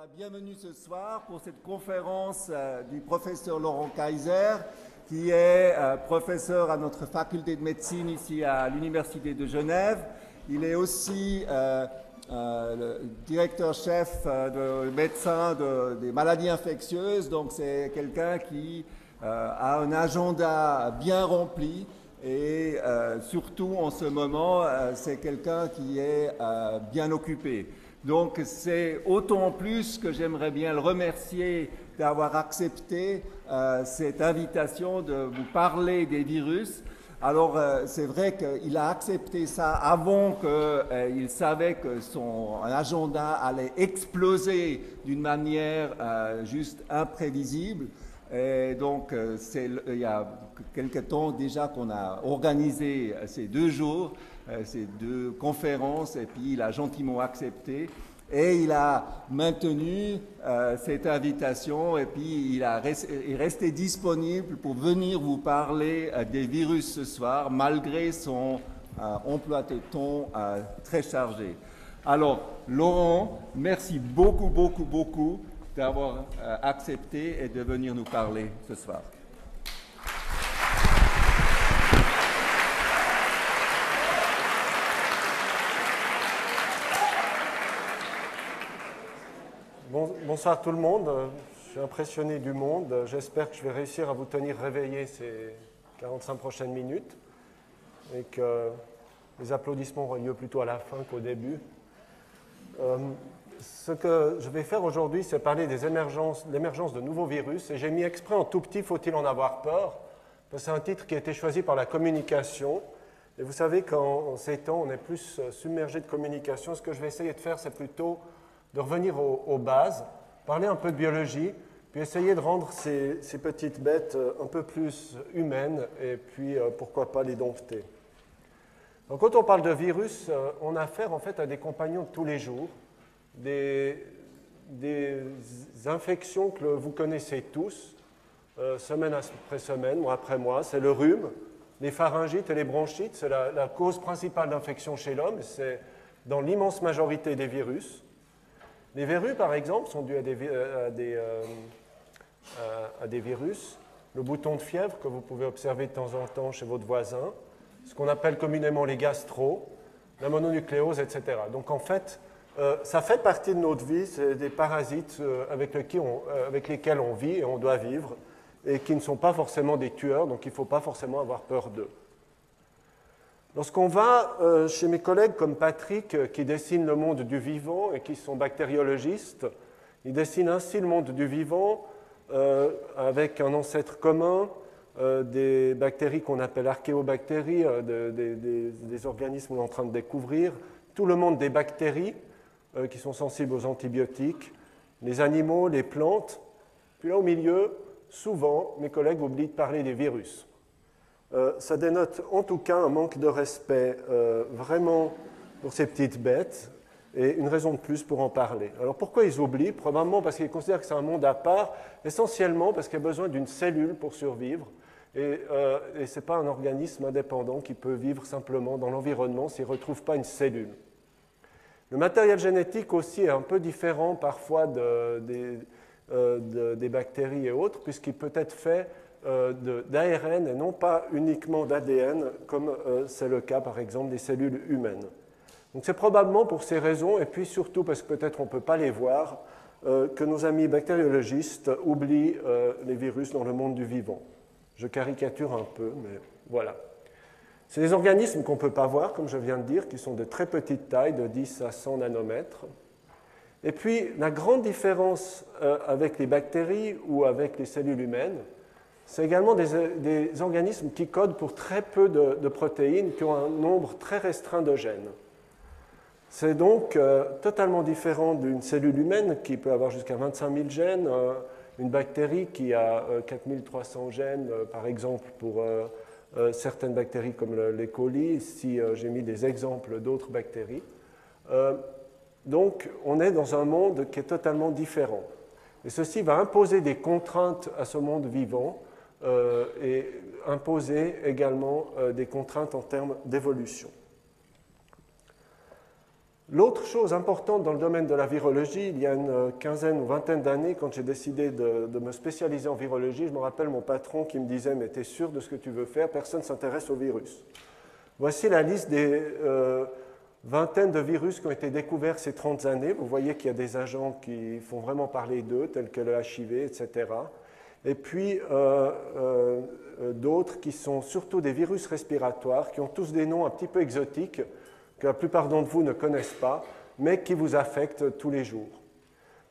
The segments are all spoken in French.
la bienvenue ce soir pour cette conférence du professeur Laurent Kaiser, qui est professeur à notre faculté de médecine ici à l'Université de Genève. Il est aussi le directeur-chef de médecin des maladies infectieuses, donc c'est quelqu'un qui a un agenda bien rempli. Et surtout en ce moment, c'est quelqu'un qui est bien occupé. Donc c'est autant plus que j'aimerais bien le remercier d'avoir accepté cette invitation de vous parler des virus. Alors c'est vrai qu'il a accepté ça avant qu'il savait que son agenda allait exploser d'une manière juste imprévisible. Et donc, il y a quelque temps déjà qu'on a organisé ces 2 jours, ces 2 conférences, et puis il a gentiment accepté. Et il a maintenu cette invitation, et puis il est resté disponible pour venir vous parler des virus ce soir, malgré son emploi de temps très chargé. Alors, Laurent, merci beaucoup d'avoir accepté et de venir nous parler ce soir. Bonsoir tout le monde, je suis impressionné du monde, j'espère que je vais réussir à vous tenir réveillés ces 45 prochaines minutes et que les applaudissements auront lieu plutôt à la fin qu'au début. Ce que je vais faire aujourd'hui, c'est parler de l'émergence de nouveaux virus. Et j'ai mis exprès en tout petit, faut-il en avoir peur? C'est un titre qui a été choisi par la communication. Et vous savez qu'en ces temps, on est plus submergé de communication. Ce que je vais essayer de faire, c'est plutôt de revenir aux bases, parler un peu de biologie, puis essayer de rendre ces petites bêtes un peu plus humaines, et puis pourquoi pas les dompter. Donc, quand on parle de virus, on a affaire en fait à des compagnons de tous les jours, des infections que vous connaissez tous, semaine après semaine, mois après mois. C'est le rhume, les pharyngites et les bronchites. C'est la cause principale d'infection chez l'homme. C'est dans l'immense majorité des virus. Les verrues, par exemple, sont dues à des virus. Le bouton de fièvre que vous pouvez observer de temps en temps chez votre voisin, ce qu'on appelle communément les gastro, la mononucléose, etc. Donc, en fait, ça fait partie de notre vie, c'est des parasites avec lesquels on vit et on doit vivre, et qui ne sont pas forcément des tueurs, donc il ne faut pas forcément avoir peur d'eux. Lorsqu'on va chez mes collègues comme Patrick, qui dessinent le monde du vivant et qui sont bactériologistes, ils dessinent ainsi le monde du vivant avec un ancêtre commun, des bactéries qu'on appelle archéobactéries, des organismes qu'on est en train de découvrir, tout le monde des bactéries, qui sont sensibles aux antibiotiques, les animaux, les plantes. Puis là, au milieu, souvent, mes collègues oublient de parler des virus. Ça dénote en tout cas un manque de respect vraiment pour ces petites bêtes et une raison de plus pour en parler. Alors pourquoi ils oublient? Probablement parce qu'ils considèrent que c'est un monde à part, essentiellement parce qu'il y a besoin d'une cellule pour survivre. Et ce n'est pas un organisme indépendant qui peut vivre simplement dans l'environnement s'il ne retrouve pas une cellule. Le matériel génétique aussi est un peu différent parfois des bactéries et autres, puisqu'il peut être fait d'ARN et non pas uniquement d'ADN, comme c'est le cas par exemple des cellules humaines. Donc c'est probablement pour ces raisons, et puis surtout parce que peut-être on ne peut pas les voir, que nos amis bactériologistes oublient les virus dans le monde du vivant. Je caricature un peu, mais voilà. C'est des organismes qu'on ne peut pas voir, comme je viens de dire, qui sont de très petite taille, de 10 à 100 nanomètres. Et puis, la grande différence avec les bactéries ou avec les cellules humaines, c'est également des organismes qui codent pour très peu de protéines, qui ont un nombre très restreint de gènes. C'est donc totalement différent d'une cellule humaine qui peut avoir jusqu'à 25 000 gènes, une bactérie qui a 4300 gènes, par exemple, pour certaines bactéries comme l'E. coli, ici j'ai mis des exemples d'autres bactéries. Donc on est dans un monde qui est totalement différent. Et ceci va imposer des contraintes à ce monde vivant et imposer également des contraintes en termes d'évolution. L'autre chose importante dans le domaine de la virologie, il y a une quinzaine ou vingtaine d'années, quand j'ai décidé de me spécialiser en virologie, je me rappelle mon patron qui me disait « Mais t'es sûr de ce que tu veux faire? Personne ne s'intéresse au virus. » Voici la liste des vingtaines de virus qui ont été découverts ces 30 années. Vous voyez qu'il y a des agents qui font vraiment parler d'eux, tels que le HIV, etc. Et puis d'autres qui sont surtout des virus respiratoires, qui ont tous des noms un petit peu exotiques, que la plupart d'entre vous ne connaissent pas, mais qui vous affectent tous les jours.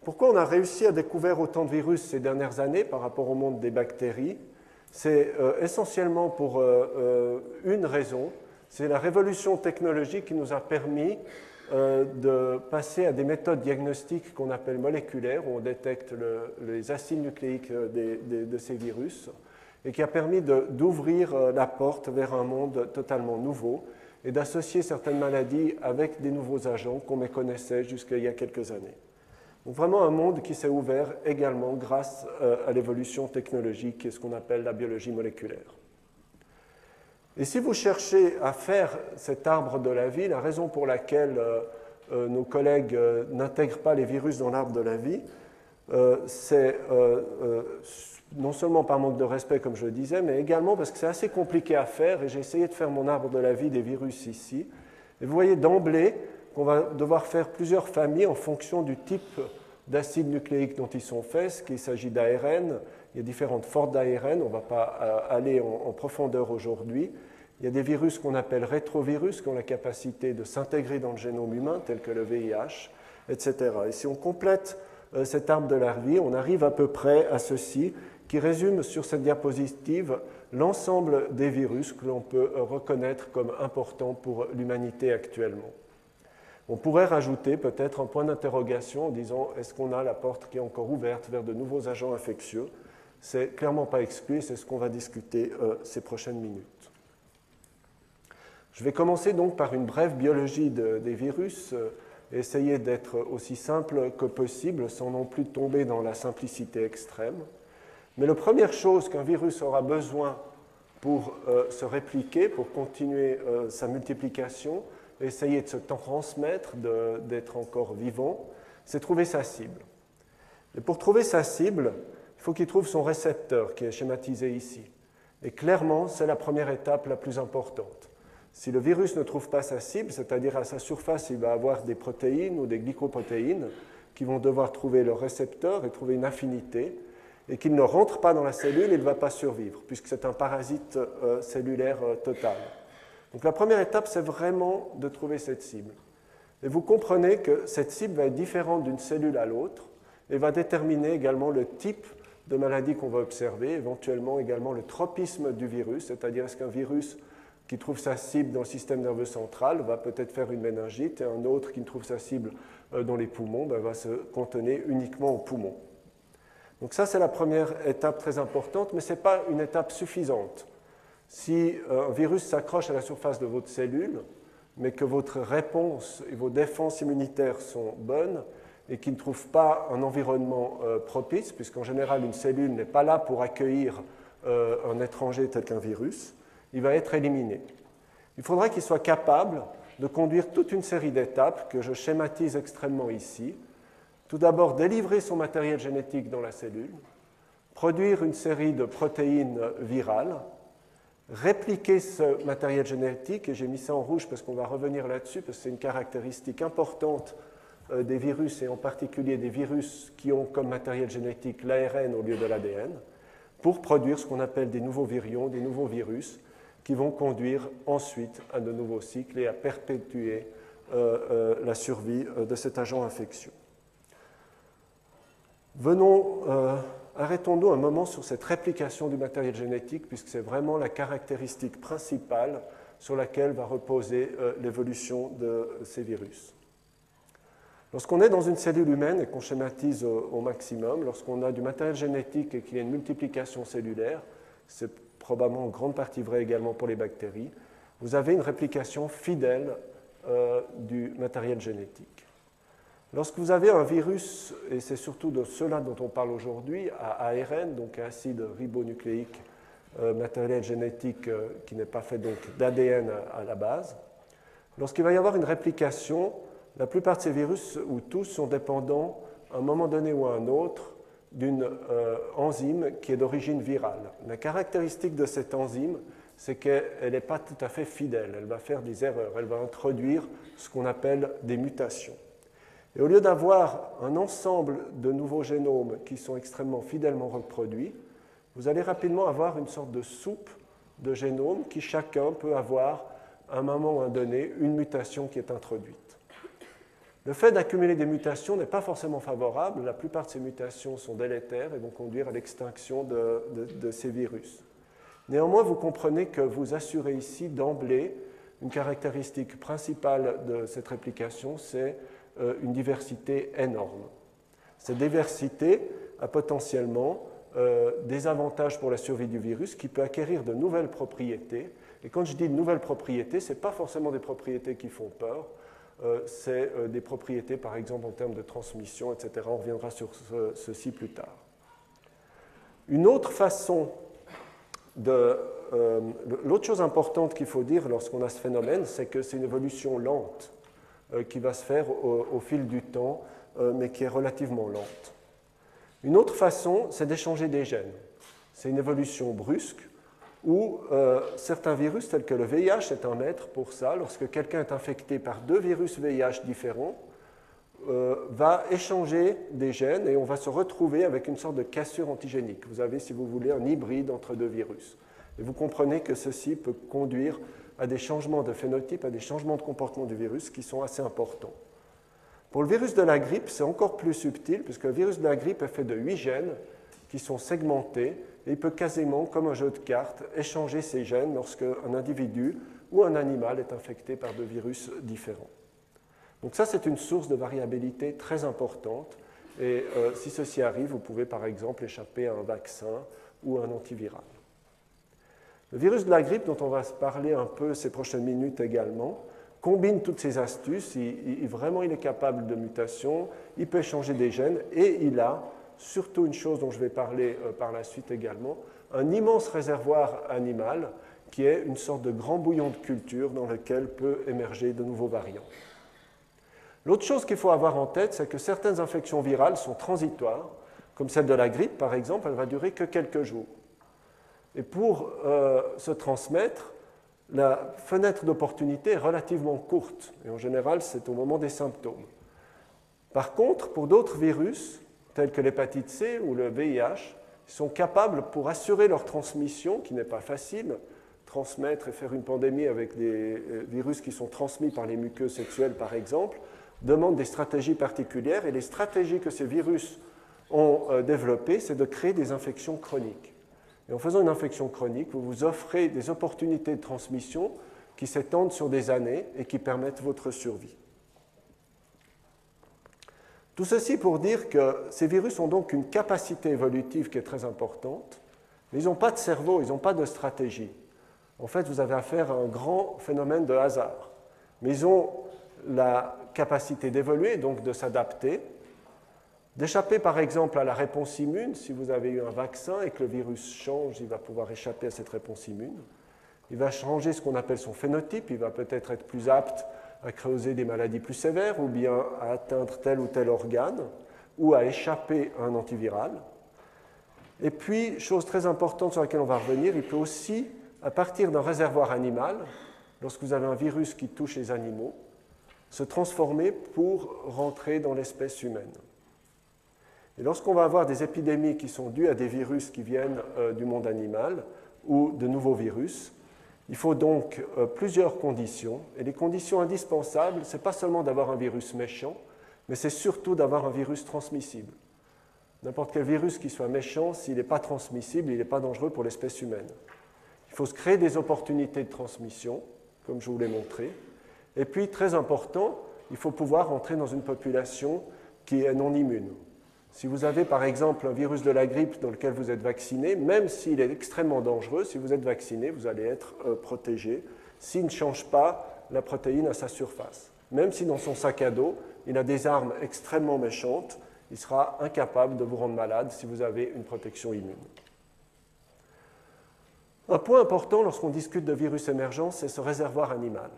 Pourquoi on a réussi à découvrir autant de virus ces dernières années par rapport au monde des bactéries? C'est essentiellement pour une raison, c'est la révolution technologique qui nous a permis de passer à des méthodes diagnostiques qu'on appelle moléculaires, où on détecte les acides nucléiques de ces virus, et qui a permis d'ouvrir la porte vers un monde totalement nouveau et d'associer certaines maladies avec des nouveaux agents qu'on méconnaissait jusqu'à il y a quelques années. Donc vraiment un monde qui s'est ouvert également grâce à l'évolution technologique et ce qu'on appelle la biologie moléculaire. Et si vous cherchez à faire cet arbre de la vie, la raison pour laquelle nos collègues n'intègrent pas les virus dans l'arbre de la vie, c'est non seulement par manque de respect, comme je le disais, mais également parce que c'est assez compliqué à faire, et j'ai essayé de faire mon arbre de la vie des virus ici. Et vous voyez d'emblée qu'on va devoir faire plusieurs familles en fonction du type d'acide nucléique dont ils sont faits, qu'il s'agit d'ARN. Il y a différentes formes d'ARN, on ne va pas aller en profondeur aujourd'hui. Il y a des virus qu'on appelle rétrovirus, qui ont la capacité de s'intégrer dans le génome humain, tels que le VIH, etc. Et si on complète cet arbre de la vie, on arrive à peu près à ceci, qui résume sur cette diapositive l'ensemble des virus que l'on peut reconnaître comme importants pour l'humanité actuellement. On pourrait rajouter peut-être un point d'interrogation en disant est-ce qu'on a la porte qui est encore ouverte vers de nouveaux agents infectieux? C'est clairement pas exclu et c'est ce qu'on va discuter ces prochaines minutes. Je vais commencer donc par une brève biologie des virus, essayer d'être aussi simple que possible sans non plus tomber dans la simplicité extrême. Mais la première chose qu'un virus aura besoin pour se répliquer, pour continuer sa multiplication, essayer de se transmettre, d'être encore vivant, c'est trouver sa cible. Et pour trouver sa cible, il faut qu'il trouve son récepteur, qui est schématisé ici. Et clairement, c'est la première étape la plus importante. Si le virus ne trouve pas sa cible, c'est-à-dire à sa surface, il va avoir des protéines ou des glycoprotéines qui vont devoir trouver le récepteur et trouver une affinité, et qu'il ne rentre pas dans la cellule, il ne va pas survivre, puisque c'est un parasite cellulaire total. Donc la première étape, c'est vraiment de trouver cette cible. Et vous comprenez que cette cible va être différente d'une cellule à l'autre et va déterminer également le type de maladie qu'on va observer, éventuellement également le tropisme du virus, c'est-à-dire est-ce qu'un virus qui trouve sa cible dans le système nerveux central va peut-être faire une méningite et un autre qui ne trouve sa cible dans les poumons va se cantonner uniquement aux poumons. Donc ça, c'est la première étape très importante, mais ce n'est pas une étape suffisante. Si un virus s'accroche à la surface de votre cellule, mais que votre réponse et vos défenses immunitaires sont bonnes et qu'il ne trouve pas un environnement propice, puisqu'en général, une cellule n'est pas là pour accueillir un étranger tel qu'un virus, il va être éliminé. Il faudra qu'il soit capable de conduire toute une série d'étapes que je schématise extrêmement ici. Tout d'abord, délivrer son matériel génétique dans la cellule, produire une série de protéines virales, répliquer ce matériel génétique, et j'ai mis ça en rouge parce qu'on va revenir là-dessus, parce que c'est une caractéristique importante des virus, et en particulier des virus qui ont comme matériel génétique l'ARN au lieu de l'ADN, pour produire ce qu'on appelle des nouveaux virions, des nouveaux virus, qui vont conduire ensuite à de nouveaux cycles et à perpétuer la survie de cet agent infectieux. Arrêtons-nous un moment sur cette réplication du matériel génétique, puisque c'est vraiment la caractéristique principale sur laquelle va reposer l'évolution de ces virus. Lorsqu'on est dans une cellule humaine et qu'on schématise au maximum, lorsqu'on a du matériel génétique et qu'il y a une multiplication cellulaire, c'est probablement en grande partie vrai également pour les bactéries, vous avez une réplication fidèle du matériel génétique. Lorsque vous avez un virus, et c'est surtout de cela dont on parle aujourd'hui, à ARN, donc acide ribonucléique, matériel génétique qui n'est pas fait d'ADN à la base, lorsqu'il va y avoir une réplication, la plupart de ces virus, ou tous, sont dépendants, à un moment donné ou à un autre, d'une enzyme qui est d'origine virale. La caractéristique de cette enzyme, c'est qu'elle n'est pas tout à fait fidèle, elle va faire des erreurs, elle va introduire ce qu'on appelle des mutations. Et au lieu d'avoir un ensemble de nouveaux génomes qui sont extrêmement fidèlement reproduits, vous allez rapidement avoir une sorte de soupe de génomes qui chacun peut avoir, à un moment ou à un donné, une mutation qui est introduite. Le fait d'accumuler des mutations n'est pas forcément favorable. La plupart de ces mutations sont délétères et vont conduire à l'extinction de ces virus. Néanmoins, vous comprenez que vous assurez ici d'emblée une caractéristique principale de cette réplication, c'est une diversité énorme. Cette diversité a potentiellement des avantages pour la survie du virus qui peut acquérir de nouvelles propriétés. Et quand je dis de nouvelles propriétés, ce n'est pas forcément des propriétés qui font peur, c'est des propriétés, par exemple, en termes de transmission, etc. On reviendra sur ceci plus tard. Une autre façon l'autre chose importante qu'il faut dire lorsqu'on a ce phénomène, c'est que c'est une évolution lente qui va se faire au fil du temps, mais qui est relativement lente. Une autre façon, c'est d'échanger des gènes. C'est une évolution brusque où certains virus, tels que le VIH, est un maître pour ça. Lorsque quelqu'un est infecté par 2 virus VIH différents, va échanger des gènes et on va se retrouver avec une sorte de cassure antigénique. Vous avez, si vous voulez, un hybride entre 2 virus. Et vous comprenez que ceci peut conduire à des changements de phénotype, à des changements de comportement du virus qui sont assez importants. Pour le virus de la grippe, c'est encore plus subtil, puisque le virus de la grippe est fait de 8 gènes qui sont segmentés, et il peut quasiment, comme un jeu de cartes, échanger ces gènes lorsque un individu ou un animal est infecté par 2 virus différents. Donc ça, c'est une source de variabilité très importante, et si ceci arrive, vous pouvez par exemple échapper à un vaccin ou à un antiviral. Le virus de la grippe, dont on va se parler un peu ces prochaines minutes également, combine toutes ces astuces, vraiment il est capable de mutation, il peut échanger des gènes, et il a, surtout une chose dont je vais parler par la suite également, un immense réservoir animal qui est une sorte de grand bouillon de culture dans lequel peut émerger de nouveaux variants. L'autre chose qu'il faut avoir en tête, c'est que certaines infections virales sont transitoires, comme celle de la grippe par exemple, elle va durer que quelques jours. Et pour se transmettre, la fenêtre d'opportunité est relativement courte, et en général, c'est au moment des symptômes. Par contre, pour d'autres virus, tels que l'hépatite C ou le VIH, ils sont capables, pour assurer leur transmission, qui n'est pas facile, transmettre et faire une pandémie avec des virus qui sont transmis par les muqueuses sexuelles, par exemple, demandent des stratégies particulières, et les stratégies que ces virus ont développées, c'est de créer des infections chroniques. Et en faisant une infection chronique, vous vous offrez des opportunités de transmission qui s'étendent sur des années et qui permettent votre survie. Tout ceci pour dire que ces virus ont donc une capacité évolutive qui est très importante, mais ils n'ont pas de cerveau, ils n'ont pas de stratégie. En fait, vous avez affaire à un grand phénomène de hasard. Mais ils ont la capacité d'évoluer, donc de s'adapter, d'échapper par exemple à la réponse immune. Si vous avez eu un vaccin et que le virus change, il va pouvoir échapper à cette réponse immune. Il va changer ce qu'on appelle son phénotype, il va peut-être être plus apte à causer des maladies plus sévères ou bien à atteindre tel ou tel organe ou à échapper à un antiviral. Et puis, chose très importante sur laquelle on va revenir, il peut aussi, à partir d'un réservoir animal, lorsque vous avez un virus qui touche les animaux, se transformer pour rentrer dans l'espèce humaine. Et lorsqu'on va avoir des épidémies qui sont dues à des virus qui viennent du monde animal ou de nouveaux virus, il faut donc plusieurs conditions. Et les conditions indispensables, ce n'est pas seulement d'avoir un virus méchant, mais c'est surtout d'avoir un virus transmissible. N'importe quel virus qui soit méchant, s'il n'est pas transmissible, il n'est pas dangereux pour l'espèce humaine. Il faut se créer des opportunités de transmission, comme je vous l'ai montré. Et puis, très important, il faut pouvoir entrer dans une population qui est non immune. Si vous avez par exemple un virus de la grippe dans lequel vous êtes vacciné, même s'il est extrêmement dangereux, si vous êtes vacciné, vous allez être protégé s'il ne change pas la protéine à sa surface. Même si dans son sac à dos, il a des armes extrêmement méchantes, il sera incapable de vous rendre malade si vous avez une protection immune. Un point important lorsqu'on discute de virus émergents, c'est ce réservoir animal.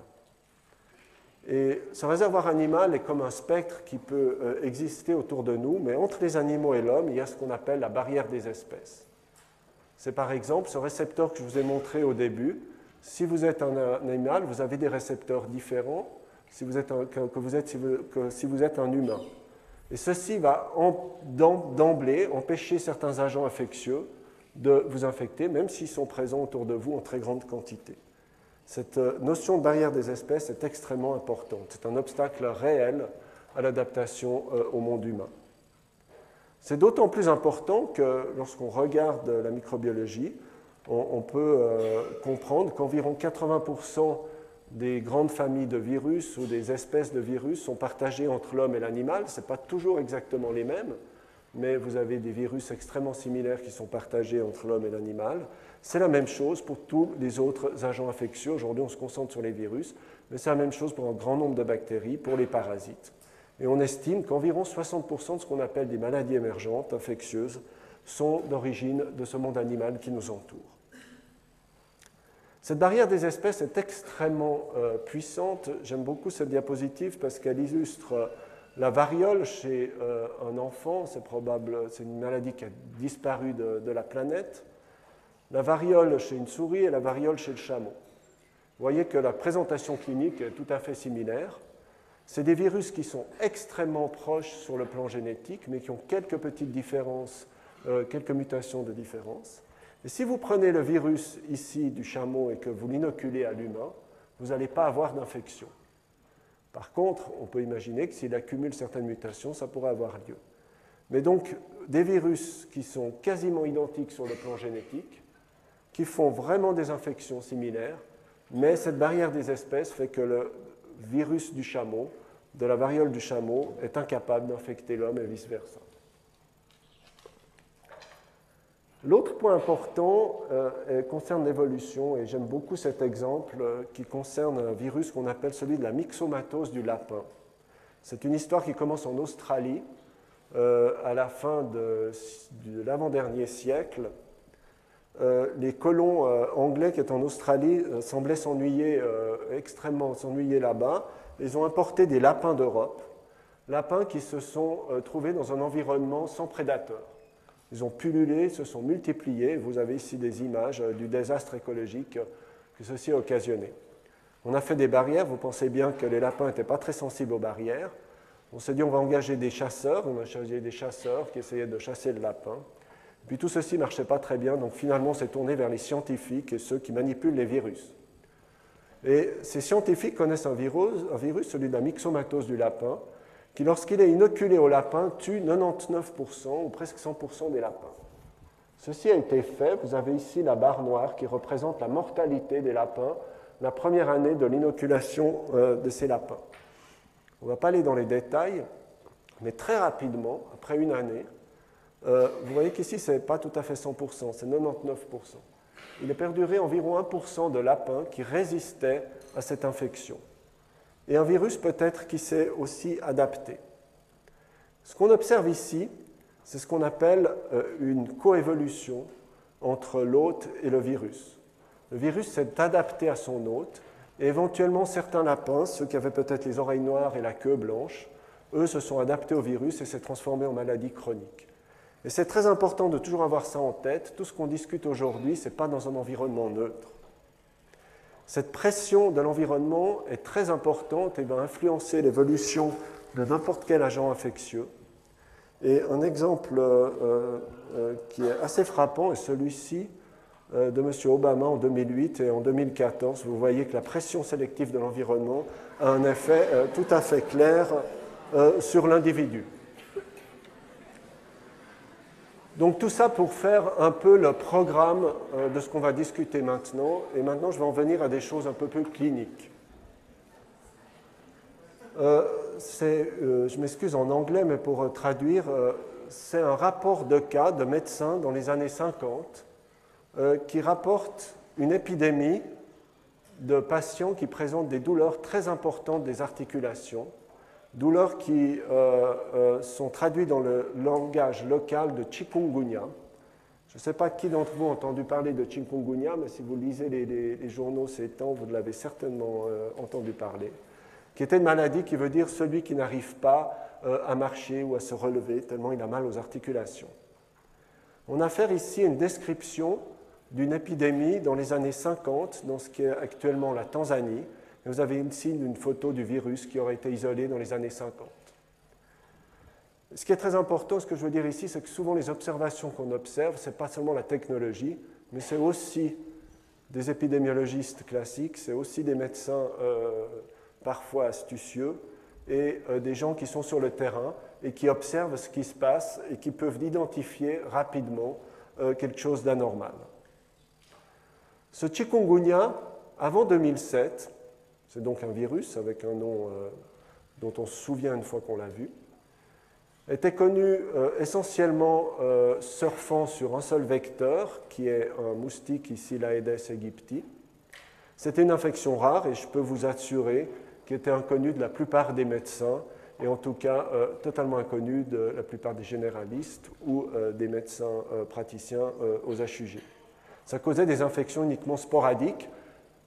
Et ce réservoir animal est comme un spectre qui peut exister autour de nous, mais entre les animaux et l'homme, il y a ce qu'on appelle la barrière des espèces. C'est par exemple ce récepteur que je vous ai montré au début. Si vous êtes un animal, vous avez des récepteurs différents si vous êtes que si vous êtes un humain. Et ceci va d'emblée empêcher certains agents infectieux de vous infecter, même s'ils sont présents autour de vous en très grande quantité. Cette notion de barrière des espèces est extrêmement importante. C'est un obstacle réel à l'adaptation au monde humain. C'est d'autant plus important que lorsqu'on regarde la microbiologie, on peut comprendre qu'environ 80% des grandes familles de virus ou des espèces de virus sont partagées entre l'homme et l'animal. Ce n'est pas toujours exactement les mêmes, mais vous avez des virus extrêmement similaires qui sont partagés entre l'homme et l'animal. C'est la même chose pour tous les autres agents infectieux. Aujourd'hui, on se concentre sur les virus, mais c'est la même chose pour un grand nombre de bactéries, pour les parasites. Et on estime qu'environ 60% de ce qu'on appelle des maladies émergentes, infectieuses, sont d'origine de ce monde animal qui nous entoure. Cette barrière des espèces est extrêmement puissante. J'aime beaucoup cette diapositive parce qu'elle illustre la variole chez un enfant. C'est une maladie qui a disparu de la planète. La variole chez une souris et la variole chez le chameau. Vous voyez que la présentation clinique est tout à fait similaire. C'est des virus qui sont extrêmement proches sur le plan génétique, mais qui ont quelques petites différences, quelques mutations de différence. Et si vous prenez le virus ici du chameau et que vous l'inoculez à l'humain, vous n'allez pas avoir d'infection. Par contre, on peut imaginer que s'il accumule certaines mutations, ça pourrait avoir lieu. Mais donc, des virus qui sont quasiment identiques sur le plan génétique, qui font vraiment des infections similaires, mais cette barrière des espèces fait que le virus du chameau, de la variole du chameau, est incapable d'infecter l'homme et vice-versa. L'autre point important concerne l'évolution, et j'aime beaucoup cet exemple qui concerne un virus qu'on appelle celui de la myxomatose du lapin. C'est une histoire qui commence en Australie à la fin de l'avant-dernier siècle. Les colons anglais qui étaient en Australie semblaient s'ennuyer là-bas. Ils ont importé des lapins d'Europe, lapins qui se sont trouvés dans un environnement sans prédateurs. Ils ont pullulé, se sont multipliés. Vous avez ici des images du désastre écologique que ceci a occasionné. On a fait des barrières. Vous pensez bien que les lapins n'étaient pas très sensibles aux barrières. On s'est dit on va engager des chasseurs. On a engagé des chasseurs qui essayaient de chasser le lapin. Puis tout ceci ne marchait pas très bien. Donc finalement, on s'est tourné vers les scientifiques et ceux qui manipulent les virus. Et ces scientifiques connaissent un virus, celui de la myxomatose du lapin, qui, lorsqu'il est inoculé au lapin, tue 99% ou presque 100% des lapins. Ceci a été fait. Vous avez ici la barre noire qui représente la mortalité des lapins la première année de l'inoculation de ces lapins. On ne va pas aller dans les détails, mais très rapidement, après une année, vous voyez qu'ici, ce n'est pas tout à fait 100%, c'est 99%. Il est perduré environ 1% de lapins qui résistaient à cette infection. Et un virus peut-être qui s'est aussi adapté. Ce qu'on observe ici, c'est ce qu'on appelle une coévolution entre l'hôte et le virus. Le virus s'est adapté à son hôte, et éventuellement certains lapins, ceux qui avaient peut-être les oreilles noires et la queue blanche, eux se sont adaptés au virus et s'est transformé en maladie chronique. Et c'est très important de toujours avoir ça en tête. Tout ce qu'on discute aujourd'hui, ce n'est pas dans un environnement neutre. Cette pression de l'environnement est très importante et va influencer l'évolution de n'importe quel agent infectieux. Et un exemple qui est assez frappant est celui-ci de M. Obama en 2008 et en 2014. Vous voyez que la pression sélective de l'environnement a un effet tout à fait clair sur l'individu. Donc tout ça pour faire un peu le programme de ce qu'on va discuter maintenant. Et maintenant, je vais en venir à des choses un peu plus cliniques. Je m'excuse en anglais, mais pour traduire, c'est un rapport de cas de médecins dans les années 50 qui rapporte une épidémie de patients qui présentent des douleurs très importantes des articulations, douleurs qui sont traduites dans le langage local de chikungunya. Je ne sais pas qui d'entre vous a entendu parler de chikungunya, mais si vous lisez les journaux ces temps, vous l'avez certainement entendu parler. qui était une maladie qui veut dire celui qui n'arrive pas à marcher ou à se relever, tellement il a mal aux articulations. On a affaire ici à une description d'une épidémie dans les années 50, dans ce qui est actuellement la Tanzanie. Et vous avez ici une photo du virus qui aurait été isolé dans les années 50. Ce qui est très important, ce que je veux dire ici, c'est que souvent les observations qu'on observe, ce n'est pas seulement la technologie, mais c'est aussi des épidémiologistes classiques, c'est aussi des médecins parfois astucieux et des gens qui sont sur le terrain et qui observent ce qui se passe et qui peuvent identifier rapidement quelque chose d'anormal. Ce chikungunya, avant 2007, c'est donc un virus avec un nom dont on se souvient une fois qu'on l'a vu, était connu essentiellement surfant sur un seul vecteur, qui est un moustique, ici l'Aedes aegypti. C'était une infection rare et je peux vous assurer qu'elle était inconnue de la plupart des médecins et en tout cas totalement inconnue de la plupart des généralistes ou des médecins praticiens aux HUG. Ça causait des infections uniquement sporadiques.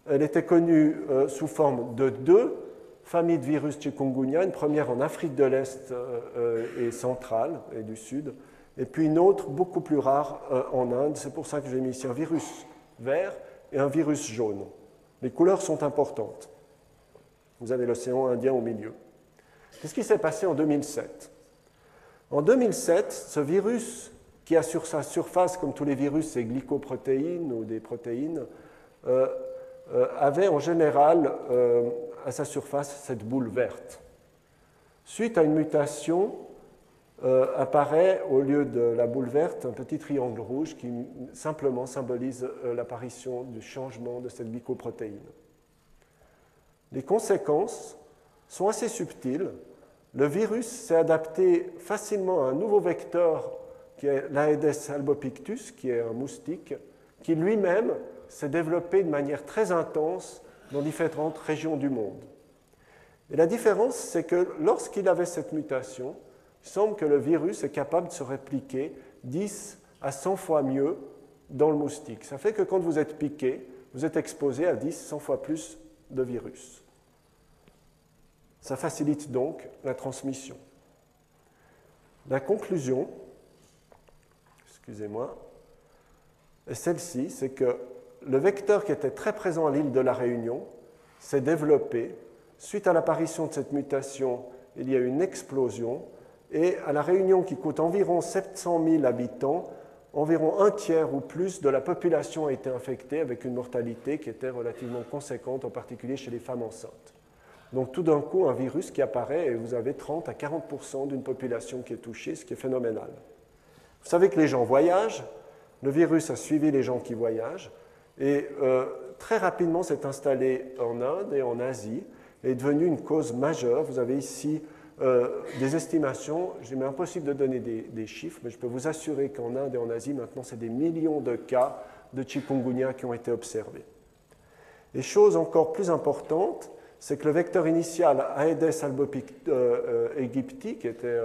Elle était connue sous forme de 2 familles de virus chikungunya, une première en Afrique de l'Est et centrale et du Sud, et puis une autre beaucoup plus rare en Inde. C'est pour ça que j'ai mis ici un virus vert et un virus jaune. Les couleurs sont importantes. Vous avez l'océan Indien au milieu. Qu'est-ce qui s'est passé en 2007 ? En 2007, ce virus, qui a sur sa surface, comme tous les virus, des glycoprotéines ou des protéines, avait en général à sa surface cette boule verte. Suite à une mutation, apparaît au lieu de la boule verte un petit triangle rouge qui simplement symbolise l'apparition du changement de cette glycoprotéine. Les conséquences sont assez subtiles. Le virus s'est adapté facilement à un nouveau vecteur qui est l'Aedes albopictus, qui est un moustique, qui lui-même s'est développé de manière très intense dans différentes régions du monde. Et la différence, c'est que lorsqu'il avait cette mutation, il semble que le virus est capable de se répliquer 10 à 100 fois mieux dans le moustique. Ça fait que quand vous êtes piqué, vous êtes exposé à 10, 100 fois plus de virus. Ça facilite donc la transmission. La conclusion, excusez-moi, est celle-ci, c'est que le vecteur qui était très présent à l'île de la Réunion s'est développé. Suite à l'apparition de cette mutation, il y a eu une explosion et à la Réunion, qui compte environ 700 000 habitants, environ un tiers ou plus de la population a été infectée avec une mortalité qui était relativement conséquente, en particulier chez les femmes enceintes. Donc tout d'un coup, un virus qui apparaît et vous avez 30 à 40% d'une population qui est touchée, ce qui est phénoménal. Vous savez que les gens voyagent, le virus a suivi les gens qui voyagent et très rapidement s'est installé en Inde et en Asie et est devenu une cause majeure. Vous avez ici des estimations, il m'est impossible de donner des chiffres, mais je peux vous assurer qu'en Inde et en Asie, maintenant, c'est des millions de cas de chikungunya qui ont été observés. Et chose encore plus importante, c'est que le vecteur initial, Aedes aegypti, qui était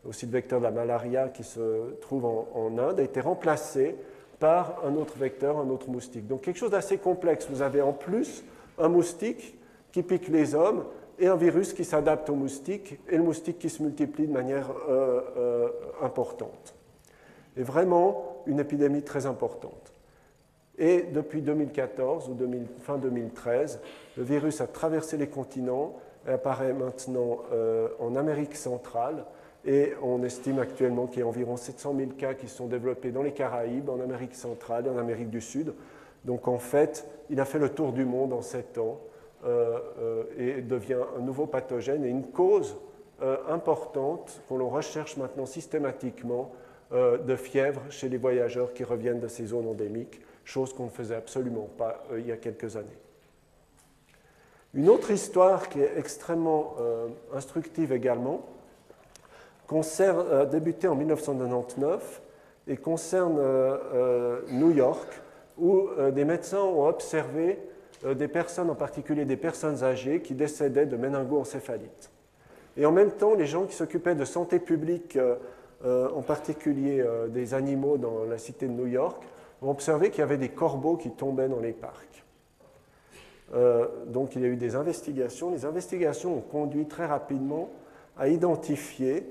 aussi le vecteur de la malaria qui se trouve en Inde, a été remplacé par un autre vecteur, un autre moustique. Donc quelque chose d'assez complexe. Vous avez en plus un moustique qui pique les hommes et un virus qui s'adapte au moustique et le moustique qui se multiplie de manière importante. Et vraiment une épidémie très importante. Et depuis 2014 ou fin 2013, le virus a traversé les continents et apparaît maintenant en Amérique centrale. Et on estime actuellement qu'il y a environ 700 000 cas qui sont développés dans les Caraïbes, en Amérique centrale et en Amérique du Sud. Donc en fait, il a fait le tour du monde en 7 ans et devient un nouveau pathogène et une cause importante qu'on recherche maintenant systématiquement de fièvre chez les voyageurs qui reviennent de ces zones endémiques, chose qu'on ne faisait absolument pas il y a quelques années. Une autre histoire qui est extrêmement instructive également, débuté en 1999 et concerne New York, où des médecins ont observé des personnes, en particulier des personnes âgées, qui décédaient de méningo-encéphalite. Et en même temps, les gens qui s'occupaient de santé publique, en particulier des animaux dans la cité de New York, ont observé qu'il y avait des corbeaux qui tombaient dans les parcs. Donc il y a eu des investigations. Les investigations ont conduit très rapidement à identifier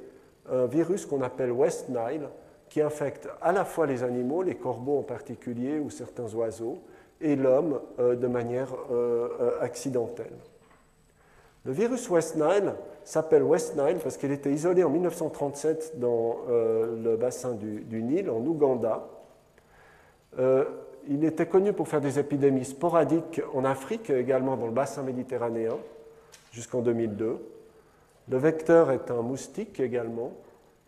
un virus qu'on appelle West Nile, qui infecte à la fois les animaux, les corbeaux en particulier, ou certains oiseaux, et l'homme de manière accidentelle. Le virus West Nile s'appelle West Nile parce qu'il était isolé en 1937 dans le bassin du Nil, en Ouganda. Il était connu pour faire des épidémies sporadiques en Afrique, également dans le bassin méditerranéen, jusqu'en 2002. Le vecteur est un moustique également,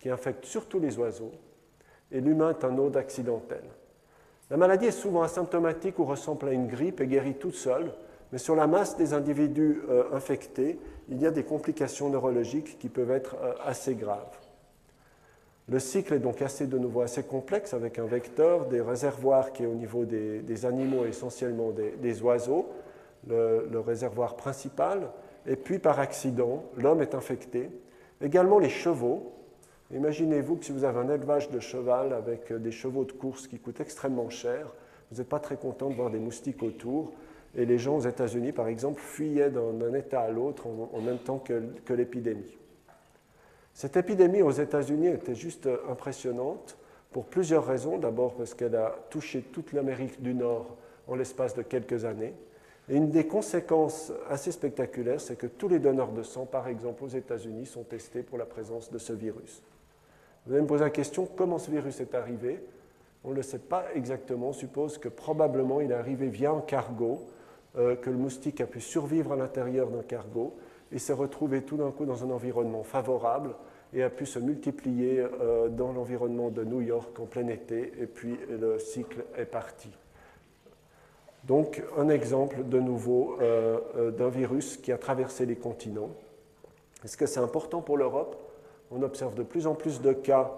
qui infecte surtout les oiseaux, et l'humain est un hôte accidentel. La maladie est souvent asymptomatique ou ressemble à une grippe et guérit toute seule, mais sur la masse des individus infectés, il y a des complications neurologiques qui peuvent être assez graves. Le cycle est donc de nouveau assez complexe, avec un vecteur, des réservoirs qui est au niveau des animaux, essentiellement des oiseaux, le réservoir principal, et puis par accident, l'homme est infecté. Également les chevaux. Imaginez-vous que si vous avez un élevage de cheval avec des chevaux de course qui coûtent extrêmement cher, vous n'êtes pas très content de voir des moustiques autour. Et les gens aux États-Unis, par exemple, fuyaient d'un État à l'autre en même temps que l'épidémie. Cette épidémie aux États-Unis était juste impressionnante pour plusieurs raisons. D'abord parce qu'elle a touché toute l'Amérique du Nord en l'espace de quelques années. Et une des conséquences assez spectaculaires, c'est que tous les donneurs de sang, par exemple aux États-Unis, sont testés pour la présence de ce virus. Vous allez me poser la question, comment ce virus est arrivé? On ne le sait pas exactement. On suppose que probablement il est arrivé via un cargo, que le moustique a pu survivre à l'intérieur d'un cargo et s'est retrouvé tout d'un coup dans un environnement favorable et a pu se multiplier dans l'environnement de New York en plein été, et puis le cycle est parti. Donc, un exemple de nouveau d'un virus qui a traversé les continents. Est-ce que c'est important pour l'Europe? On observe de plus en plus de cas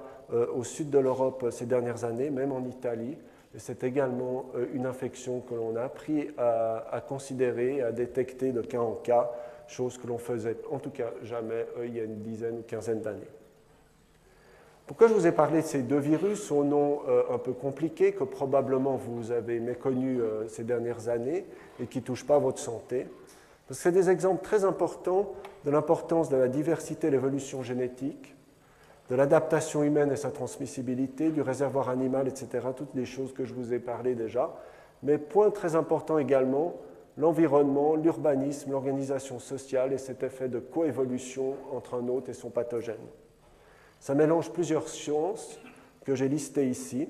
au sud de l'Europe ces dernières années, même en Italie. Et c'est également une infection que l'on a appris à considérer, à détecter de cas en cas, chose que l'on faisait en tout cas jamais il y a une dizaine ou quinzaine d'années. Pourquoi je vous ai parlé de ces deux virus au nom un peu compliqué que probablement vous avez méconnu ces dernières années et qui ne touchent pas votre santé? Parce que c'est des exemples très importants de l'importance de la diversité et l'évolution génétique, de l'adaptation humaine et sa transmissibilité, du réservoir animal, etc., toutes les choses que je vous ai parlé déjà. Mais point très important également, l'environnement, l'urbanisme, l'organisation sociale et cet effet de coévolution entre un hôte et son pathogène. Ça mélange plusieurs sciences que j'ai listées ici,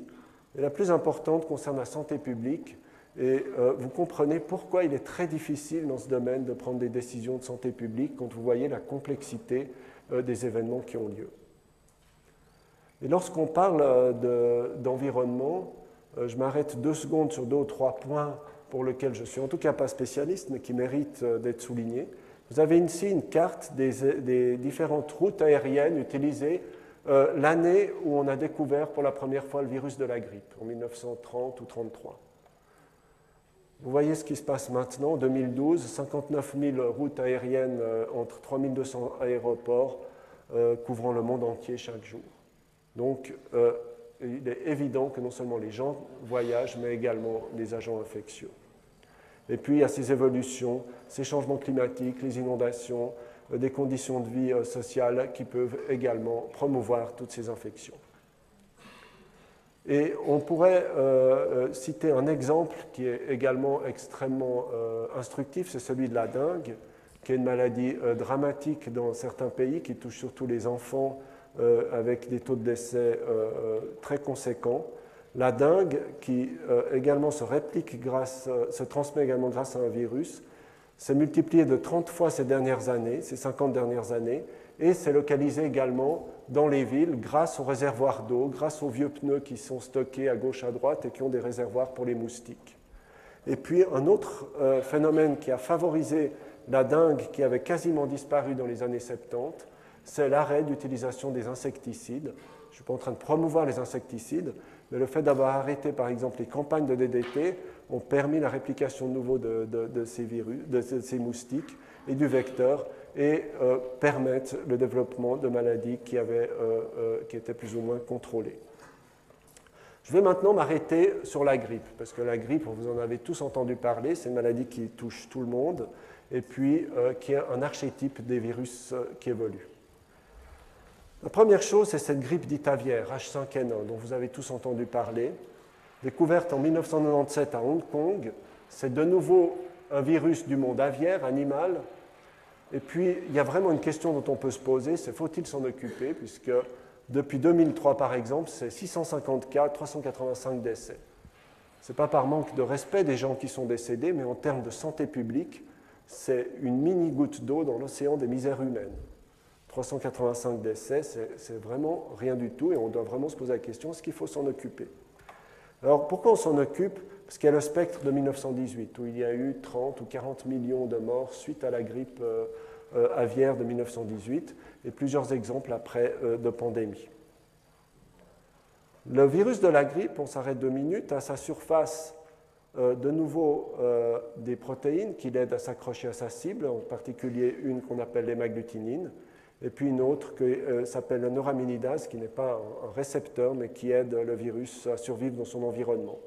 et la plus importante concerne la santé publique, et vous comprenez pourquoi il est très difficile dans ce domaine de prendre des décisions de santé publique quand vous voyez la complexité des événements qui ont lieu. Et lorsqu'on parle d'environnement, je m'arrête 2 secondes sur 2 ou 3 points pour lesquels je ne suis en tout cas pas spécialiste, mais qui méritent d'être soulignés. Vous avez ici une carte des différentes routes aériennes utilisées l'année où on a découvert pour la première fois le virus de la grippe, en 1930 ou 1933. Vous voyez ce qui se passe maintenant, en 2012, 59 000 routes aériennes entre 3200 aéroports couvrant le monde entier chaque jour. Donc, il est évident que non seulement les gens voyagent, mais également les agents infectieux. Et puis, il y a ces évolutions, ces changements climatiques, les inondations, des conditions de vie sociales qui peuvent également promouvoir toutes ces infections. Et on pourrait citer un exemple qui est également extrêmement instructif, c'est celui de la dengue, qui est une maladie dramatique dans certains pays, qui touche surtout les enfants avec des taux de décès très conséquents. La dengue, qui également se transmet également grâce à un virus, s'est multipliée de 30 fois ces dernières années, ces 50 dernières années, et s'est localisée également dans les villes grâce aux réservoirs d'eau, grâce aux vieux pneus qui sont stockés à gauche à droite et qui ont des réservoirs pour les moustiques. Et puis un autre phénomène qui a favorisé la dengue, qui avait quasiment disparu dans les années 70, c'est l'arrêt d'utilisation des insecticides. Je ne suis pas en train de promouvoir les insecticides, mais le fait d'avoir arrêté, par exemple, les campagnes de DDT ont permis la réplication de nouveau de ces virus, de ces moustiques et du vecteur, et permettent le développement de maladies qui étaient plus ou moins contrôlées. Je vais maintenant m'arrêter sur la grippe, parce que la grippe, vous en avez tous entendu parler, c'est une maladie qui touche tout le monde, et puis qui est un archétype des virus qui évoluent. La première chose, c'est cette grippe dite aviaire, H5N1, dont vous avez tous entendu parler, découverte en 1997 à Hong Kong. C'est de nouveau un virus du monde aviaire, animal. Et puis, il y a vraiment une question dont on peut se poser, c'est faut-il s'en occuper, puisque depuis 2003, par exemple, c'est 650 cas, 385 décès. Ce n'est pas par manque de respect des gens qui sont décédés, mais en termes de santé publique, c'est une mini-goutte d'eau dans l'océan des misères humaines. 385 décès, c'est vraiment rien du tout, et on doit vraiment se poser la question, est-ce qu'il faut s'en occuper? Alors, pourquoi on s'en occupe? Parce qu'il y a le spectre de 1918, où il y a eu 30 ou 40 millions de morts suite à la grippe aviaire de 1918, et plusieurs exemples après de pandémie. Le virus de la grippe, on s'arrête 2 minutes, à sa surface, de nouveau des protéines qui l'aident à s'accrocher à sa cible, en particulier une qu'on appelle l'hémagglutinine, et puis une autre qui s'appelle la neuraminidase, qui n'est pas un récepteur, mais qui aide le virus à survivre dans son environnement.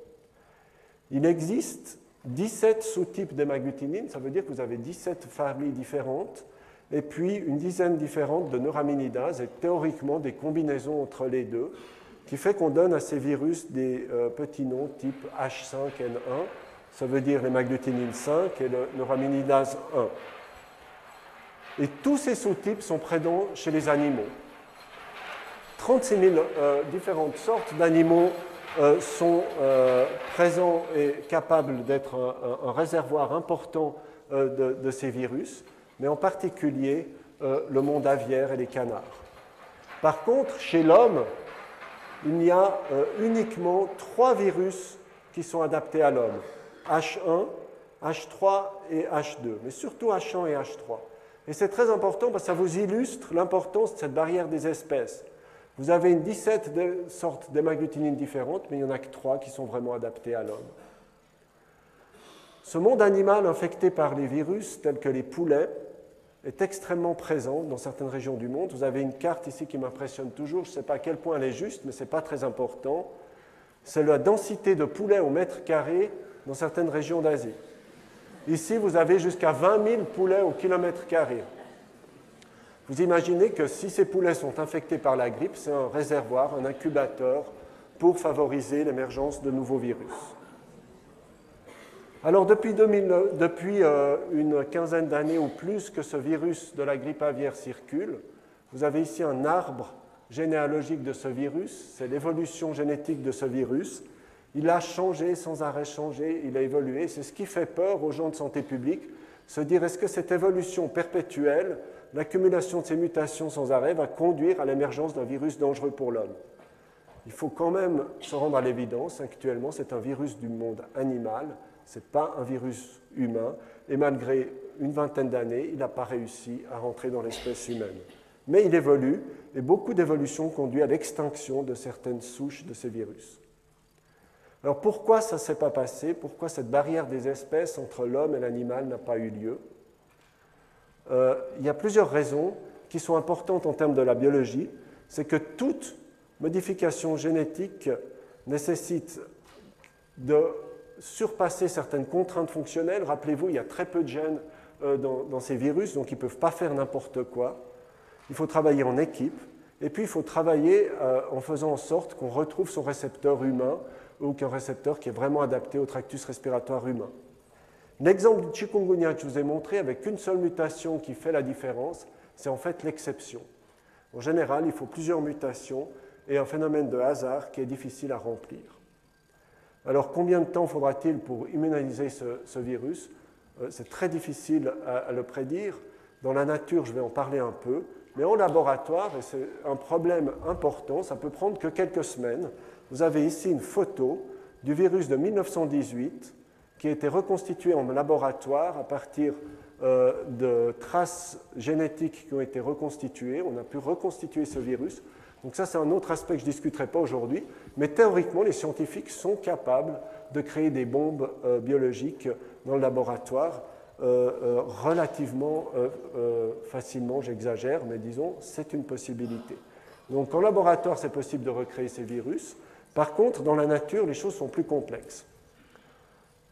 Il existe 17 sous-types d'hémagglutinine, ça veut dire que vous avez 17 familles différentes, et puis une dizaine différente de neuraminidase, et théoriquement des combinaisons entre les deux, qui fait qu'on donne à ces virus des petits noms type H5N1, ça veut dire l'hémagglutinine 5 et le neuraminidase 1. Et tous ces sous-types sont présents chez les animaux. 36 000 différentes sortes d'animaux sont présents et capables d'être un réservoir important de ces virus, mais en particulier le monde aviaire et les canards. Par contre, chez l'homme, il y a uniquement 3 virus qui sont adaptés à l'homme, H1, H3 et H2, mais surtout H1 et H3. Et c'est très important parce que ça vous illustre l'importance de cette barrière des espèces. Vous avez une 17 sortes d'hémagglutinines différentes, mais il n'y en a que 3 qui sont vraiment adaptées à l'homme. Ce monde animal infecté par les virus, tels que les poulets, est extrêmement présent dans certaines régions du monde. Vous avez une carte ici qui m'impressionne toujours, je ne sais pas à quel point elle est juste, mais ce n'est pas très important. C'est la densité de poulets au mètre carré dans certaines régions d'Asie. Ici, vous avez jusqu'à 20 000 poulets au kilomètre carré. Vous imaginez que si ces poulets sont infectés par la grippe, c'est un réservoir, un incubateur pour favoriser l'émergence de nouveaux virus. Alors, depuis une quinzaine d'années ou plus que ce virus de la grippe aviaire circule, vous avez ici un arbre généalogique de ce virus, c'est l'évolution génétique de ce virus. Il a changé, sans arrêt changé, il a évolué. C'est ce qui fait peur aux gens de santé publique, se dire est-ce que cette évolution perpétuelle, l'accumulation de ces mutations sans arrêt, va conduire à l'émergence d'un virus dangereux pour l'homme? Il faut quand même se rendre à l'évidence, actuellement c'est un virus du monde animal, ce n'est pas un virus humain, et malgré une vingtaine d'années, il n'a pas réussi à rentrer dans l'espèce humaine. Mais il évolue, et beaucoup d'évolutions conduisent à l'extinction de certaines souches de ces virus. Alors pourquoi ça ne s'est pas passé? Pourquoi cette barrière des espèces entre l'homme et l'animal n'a pas eu lieu? Il y a plusieurs raisons qui sont importantes en termes de la biologie. C'est que toute modification génétique nécessite de surpasser certaines contraintes fonctionnelles. Rappelez-vous, il y a très peu de gènes dans ces virus, donc ils ne peuvent pas faire n'importe quoi. Il faut travailler en équipe, et puis il faut travailler en faisant en sorte qu'on retrouve son récepteur humain, ou qu'un récepteur qui est vraiment adapté au tractus respiratoire humain. L'exemple du chikungunya que je vous ai montré, avec une seule mutation qui fait la différence, c'est en fait l'exception. En général, il faut plusieurs mutations et un phénomène de hasard qui est difficile à remplir. Alors, combien de temps faudra-t-il pour immuniser ce virus? C'est très difficile à le prédire. Dans la nature, je vais en parler un peu, mais en laboratoire, et c'est un problème important, ça peut prendre que quelques semaines. Vous avez ici une photo du virus de 1918 qui a été reconstitué en laboratoire à partir de traces génétiques qui ont été reconstituées. On a pu reconstituer ce virus. Donc ça, c'est un autre aspect que je ne discuterai pas aujourd'hui. Mais théoriquement, les scientifiques sont capables de créer des bombes biologiques dans le laboratoire relativement facilement, j'exagère, mais disons, c'est une possibilité. Donc en laboratoire, c'est possible de recréer ces virus. Par contre, dans la nature, les choses sont plus complexes.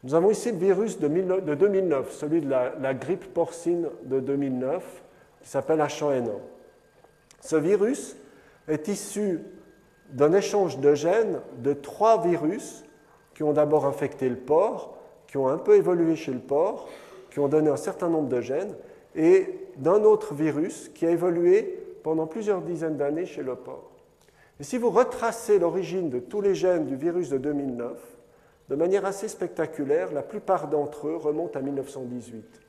Nous avons ici le virus de 2009, celui de la grippe porcine de 2009, qui s'appelle H1N1. Ce virus est issu d'un échange de gènes de 3 virus qui ont d'abord infecté le porc, qui ont un peu évolué chez le porc, qui ont donné un certain nombre de gènes, et d'un autre virus qui a évolué pendant plusieurs dizaines d'années chez le porc. Et si vous retracez l'origine de tous les gènes du virus de 2009, de manière assez spectaculaire, la plupart d'entre eux remontent à 1918.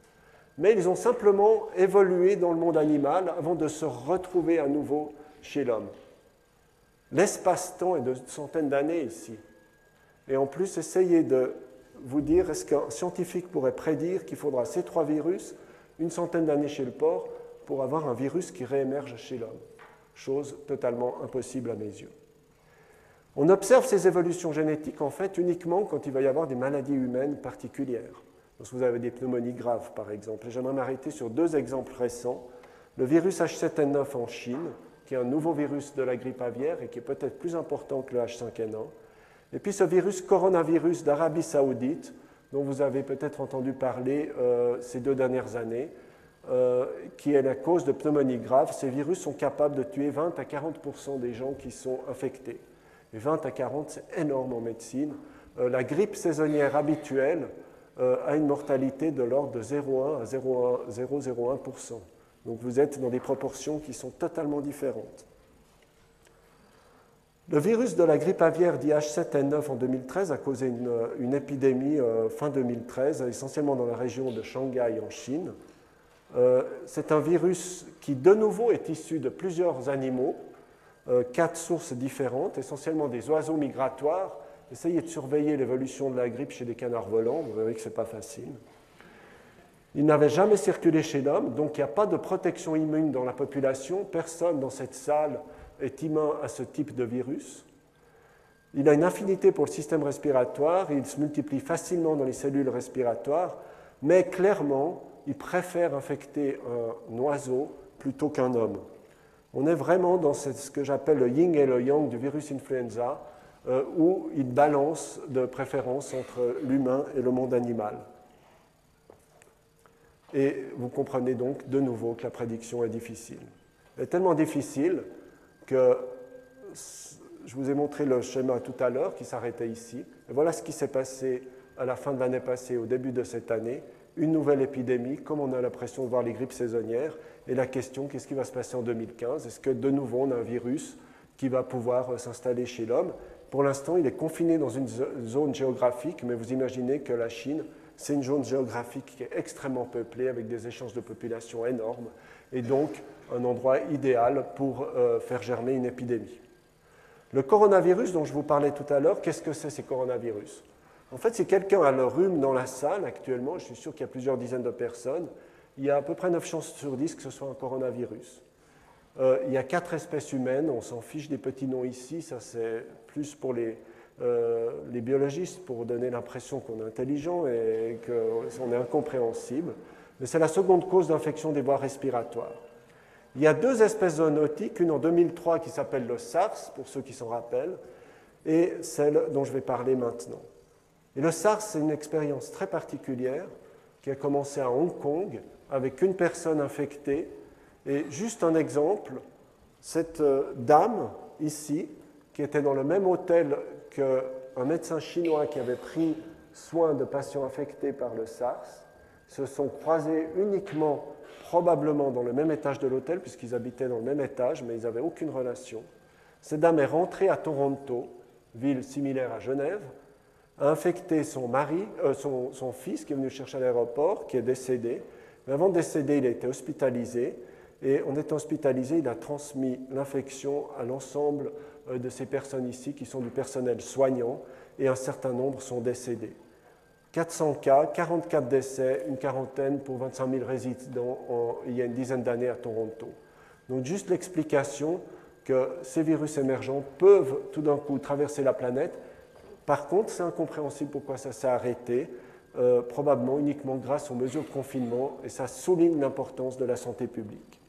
Mais ils ont simplement évolué dans le monde animal avant de se retrouver à nouveau chez l'homme. L'espace-temps est de centaines d'années ici. Et en plus, essayez de vous dire, est-ce qu'un scientifique pourrait prédire qu'il faudra ces 3 virus, une centaine d'années chez le porc, pour avoir un virus qui réémerge chez l'homme? Chose totalement impossible à mes yeux. On observe ces évolutions génétiques en fait uniquement quand il va y avoir des maladies humaines particulières. Lorsque vous avez des pneumonies graves par exemple. Et j'aimerais m'arrêter sur 2 exemples récents. Le virus H7N9 en Chine, qui est un nouveau virus de la grippe aviaire et qui est peut-être plus important que le H5N1. Et puis ce virus coronavirus d'Arabie Saoudite, dont vous avez peut-être entendu parler ces 2 dernières années, qui est la cause de pneumonies graves. Ces virus sont capables de tuer 20 à 40% des gens qui sont infectés. Et 20 à 40, c'est énorme en médecine. La grippe saisonnière habituelle a une mortalité de l'ordre de 0,1 à 0,01%. Donc vous êtes dans des proportions qui sont totalement différentes. Le virus de la grippe aviaire dit H7N9 en 2013 a causé une épidémie fin 2013, essentiellement dans la région de Shanghai en Chine. C'est un virus qui de nouveau est issu de plusieurs animaux, 4 sources différentes, essentiellement des oiseaux migratoires. Essayez de surveiller l'évolution de la grippe chez les canards volants, vous verrez que ce n'est pas facile. Il n'avait jamais circulé chez l'homme, donc il n'y a pas de protection immune dans la population. Personne dans cette salle est immun à ce type de virus. Il a une affinité pour le système respiratoire, il se multiplie facilement dans les cellules respiratoires, mais clairement, il préfère infecter un oiseau plutôt qu'un homme. On est vraiment dans ce que j'appelle le yin et le yang du virus influenza, où il balance de préférence entre l'humain et le monde animal. Et vous comprenez donc de nouveau que la prédiction est difficile. Elle est tellement difficile que je vous ai montré le schéma tout à l'heure qui s'arrêtait ici. Et voilà ce qui s'est passé à la fin de l'année passée, au début de cette année. Une nouvelle épidémie, comme on a l'impression de voir les grippes saisonnières. Et la question, qu'est-ce qui va se passer en 2015? Est-ce que de nouveau on a un virus qui va pouvoir s'installer chez l'homme? Pour l'instant, il est confiné dans une zone géographique, mais vous imaginez que la Chine, c'est une zone géographique qui est extrêmement peuplée, avec des échanges de population énormes, et donc un endroit idéal pour faire germer une épidémie. Le coronavirus dont je vous parlais tout à l'heure, qu'est-ce que c'est ces coronavirus? En fait, si quelqu'un a le rhume dans la salle actuellement, je suis sûr qu'il y a plusieurs dizaines de personnes, il y a à peu près 9 chances sur 10 que ce soit un coronavirus. Il y a 4 espèces humaines, on s'en fiche des petits noms ici, ça c'est plus pour les biologistes pour donner l'impression qu'on est intelligent et qu'on est incompréhensible. Mais c'est la seconde cause d'infection des voies respiratoires. Il y a 2 espèces zoonotiques, une en 2003 qui s'appelle le SARS, pour ceux qui s'en rappellent, et celle dont je vais parler maintenant. Et le SARS, c'est une expérience très particulière qui a commencé à Hong Kong avec une personne infectée. Et juste un exemple, cette dame ici, qui était dans le même hôtel qu'un médecin chinois qui avait pris soin de patients infectés par le SARS, se sont croisés uniquement, probablement dans le même étage de l'hôtel, puisqu'ils habitaient dans le même étage, mais ils n'avaient aucune relation. Cette dame est rentrée à Toronto, ville similaire à Genève, a infecté son fils qui est venu le chercher à l'aéroport, qui est décédé. Mais avant de décéder, il a été hospitalisé. Et en étant hospitalisé, il a transmis l'infection à l'ensemble de ces personnes ici, qui sont du personnel soignant, et un certain nombre sont décédés. 400 cas, 44 décès, une quarantaine pour 25 000 résidents il y a une dizaine d'années à Toronto. Donc juste l'explication que ces virus émergents peuvent tout d'un coup traverser la planète. Par contre, c'est incompréhensible pourquoi ça s'est arrêté, probablement uniquement grâce aux mesures de confinement, et ça souligne l'importance de la santé publique.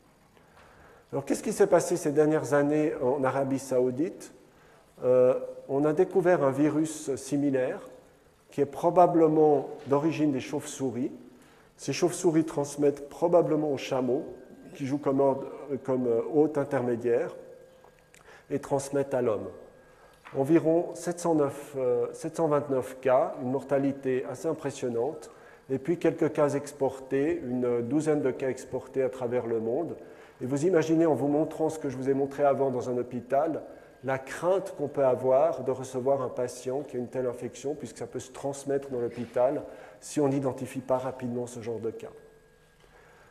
Alors, qu'est-ce qui s'est passé ces dernières années en Arabie Saoudite? on a découvert un virus similaire qui est probablement d'origine des chauves-souris. Ces chauves-souris transmettent probablement aux chameaux, qui jouent comme hôte intermédiaire, et transmettent à l'homme. Environ 729 cas, une mortalité assez impressionnante, et puis quelques cas exportés, une douzaine de cas exportés à travers le monde. Et vous imaginez, en vous montrant ce que je vous ai montré avant dans un hôpital, la crainte qu'on peut avoir de recevoir un patient qui a une telle infection, puisque ça peut se transmettre dans l'hôpital si on n'identifie pas rapidement ce genre de cas.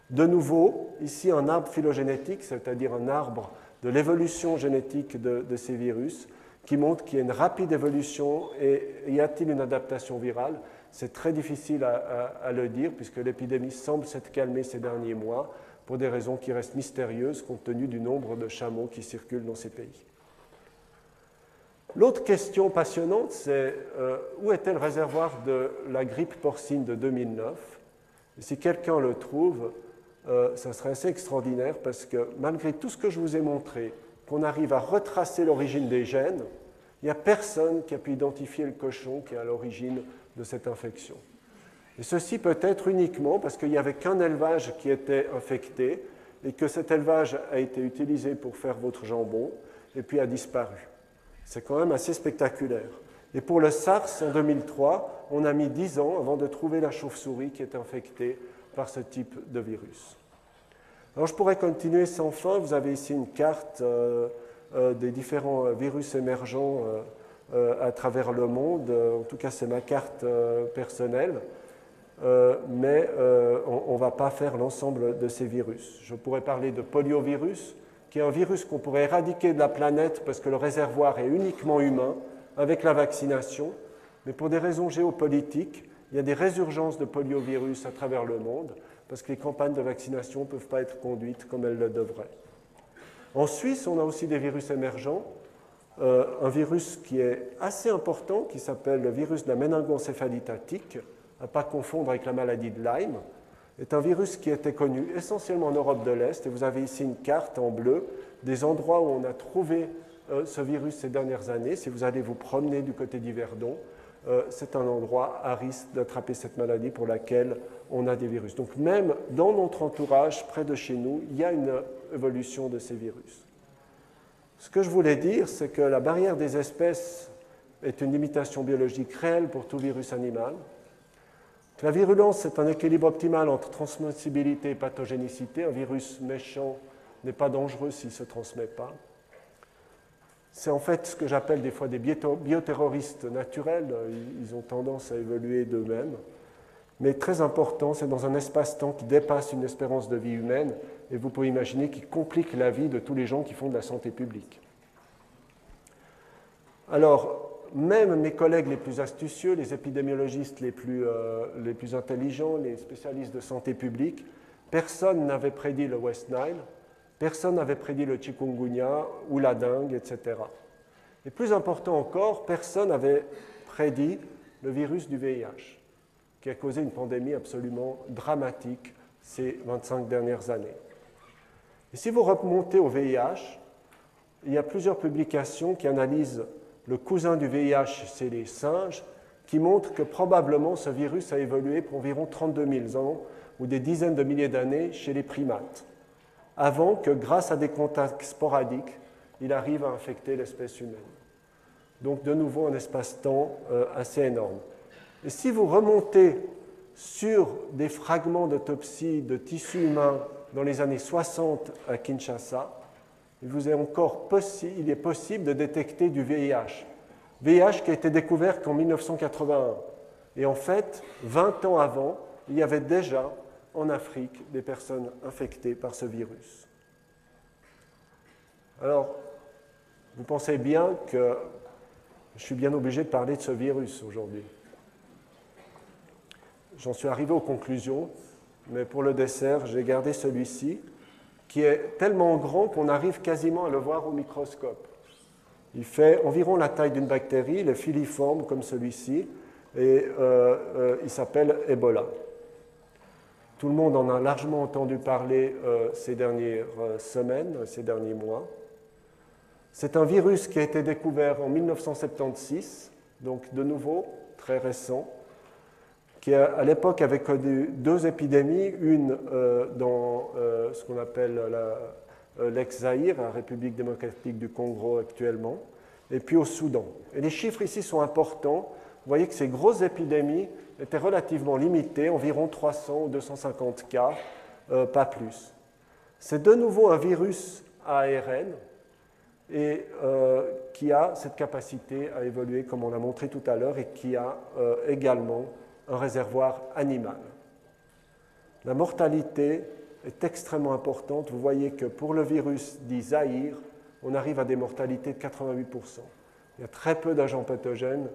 De nouveau, ici un arbre phylogénétique, c'est-à-dire un arbre de l'évolution génétique de ces virus, qui montre qu'il y a une rapide évolution et y a-t-il une adaptation virale? C'est très difficile à le dire, puisque l'épidémie semble s'être calmée ces derniers mois, pour des raisons qui restent mystérieuses compte tenu du nombre de chameaux qui circulent dans ces pays. L'autre question passionnante, c'est où était le réservoir de la grippe porcine de 2009? Et si quelqu'un le trouve, ça serait assez extraordinaire parce que malgré tout ce que je vous ai montré, qu'on arrive à retracer l'origine des gènes, il n'y a personne qui a pu identifier le cochon qui est à l'origine de cette infection. Et ceci peut être uniquement parce qu'il n'y avait qu'un élevage qui était infecté et que cet élevage a été utilisé pour faire votre jambon et puis a disparu. C'est quand même assez spectaculaire. Et pour le SARS, en 2003, on a mis 10 ans avant de trouver la chauve-souris qui est infectée par ce type de virus. Alors je pourrais continuer sans fin. Vous avez ici une carte des différents virus émergents à travers le monde. En tout cas, c'est ma carte personnelle. Mais on ne va pas faire l'ensemble de ces virus. Je pourrais parler de poliovirus, qui est un virus qu'on pourrait éradiquer de la planète parce que le réservoir est uniquement humain, avec la vaccination. Mais pour des raisons géopolitiques, il y a des résurgences de poliovirus à travers le monde, parce que les campagnes de vaccination ne peuvent pas être conduites comme elles le devraient. En Suisse, on a aussi des virus émergents. Un virus qui est assez important, qui s'appelle le virus de la méningoencéphalite attique, à ne pas confondre avec la maladie de Lyme, est un virus qui était connu essentiellement en Europe de l'Est. Et vous avez ici une carte en bleu des endroits où on a trouvé ce virus ces dernières années. Si vous allez vous promener du côté d'Yverdon, c'est un endroit à risque d'attraper cette maladie pour laquelle on a des virus. Donc même dans notre entourage, près de chez nous, il y a une évolution de ces virus. Ce que je voulais dire, c'est que la barrière des espèces est une limitation biologique réelle pour tout virus animal. La virulence, c'est un équilibre optimal entre transmissibilité et pathogénicité. Un virus méchant n'est pas dangereux s'il ne se transmet pas. C'est en fait ce que j'appelle des fois des bioterroristes naturels. Ils ont tendance à évoluer d'eux-mêmes. Mais très important, c'est dans un espace-temps qui dépasse une espérance de vie humaine, et vous pouvez imaginer qu'il complique la vie de tous les gens qui font de la santé publique. Alors, même mes collègues les plus astucieux, les épidémiologistes les plus intelligents, les spécialistes de santé publique, personne n'avait prédit le West Nile, personne n'avait prédit le chikungunya ou la dengue, etc. Et plus important encore, personne n'avait prédit le virus du VIH, qui a causé une pandémie absolument dramatique ces 25 dernières années. Et si vous remontez au VIH, il y a plusieurs publications qui analysent le cousin du VIH, c'est les singes, qui montrent que probablement ce virus a évolué pour environ 32 000 ans ou des dizaines de milliers d'années chez les primates, avant que, grâce à des contacts sporadiques, il arrive à infecter l'espèce humaine. Donc, de nouveau, un espace-temps assez énorme. Et si vous remontez sur des fragments d'autopsie de tissus humains dans les années 60 à Kinshasa, il est possible de détecter du VIH. VIH qui a été découvert qu'en 1981. Et en fait, 20 ans avant, il y avait déjà en Afrique des personnes infectées par ce virus. Alors, vous pensez bien que je suis bien obligé de parler de ce virus aujourd'hui. J'en suis arrivé aux conclusions, mais pour le dessert, j'ai gardé celui-ci, qui est tellement grand qu'on arrive quasiment à le voir au microscope. Il fait environ la taille d'une bactérie, il est filiforme comme celui-ci, et il s'appelle Ebola. Tout le monde en a largement entendu parler ces dernières semaines, ces derniers mois. C'est un virus qui a été découvert en 1976, donc de nouveau très récent, qui à l'époque avait connu 2 épidémies, une dans ce qu'on appelle l'ex-Zaïre, la République démocratique du Congo actuellement, et puis au Soudan. Et les chiffres ici sont importants. Vous voyez que ces grosses épidémies étaient relativement limitées, environ 300 ou 250 cas, pas plus. C'est de nouveau un virus à ARN et qui a cette capacité à évoluer, comme on l'a montré tout à l'heure, et qui a également un réservoir animal. La mortalité est extrêmement importante. Vous voyez que pour le virus dit Zaïre, on arrive à des mortalités de 88%. Il y a très peu d'agents pathogènes,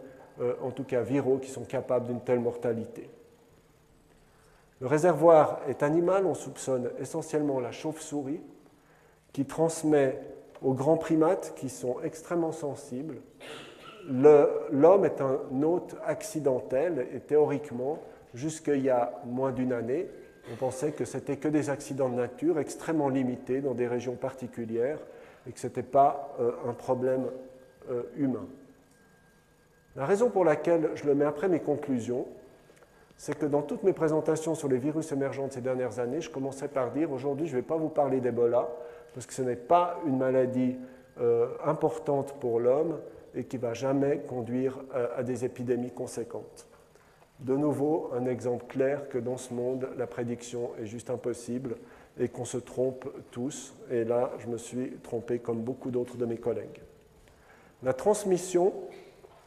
en tout cas viraux, qui sont capables d'une telle mortalité. Le réservoir est animal, on soupçonne essentiellement la chauve-souris, qui transmet aux grands primates qui sont extrêmement sensibles. L'homme est un hôte accidentel et théoriquement, jusqu'il y a moins d'une année, on pensait que ce n'était que des accidents de nature extrêmement limités dans des régions particulières et que ce n'était pas un problème humain. La raison pour laquelle je le mets après mes conclusions, c'est que dans toutes mes présentations sur les virus émergents de ces dernières années, je commençais par dire aujourd'hui je ne vais pas vous parler d'Ebola parce que ce n'est pas une maladie importante pour l'homme et qui ne va jamais conduire à des épidémies conséquentes. De nouveau, un exemple clair que dans ce monde, la prédiction est juste impossible et qu'on se trompe tous. Et là, je me suis trompé comme beaucoup d'autres de mes collègues. La transmission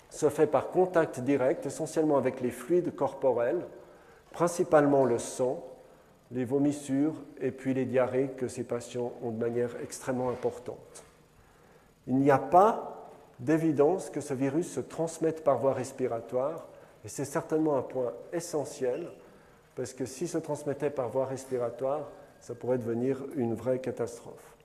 se fait par contact direct, essentiellement avec les fluides corporels, principalement le sang, les vomissures et puis les diarrhées que ces patients ont de manière extrêmement importante. Il n'y a pas d'évidence que ce virus se transmette par voie respiratoire, et c'est certainement un point essentiel, parce que s'il se transmettait par voie respiratoire, ça pourrait devenir une vraie catastrophe.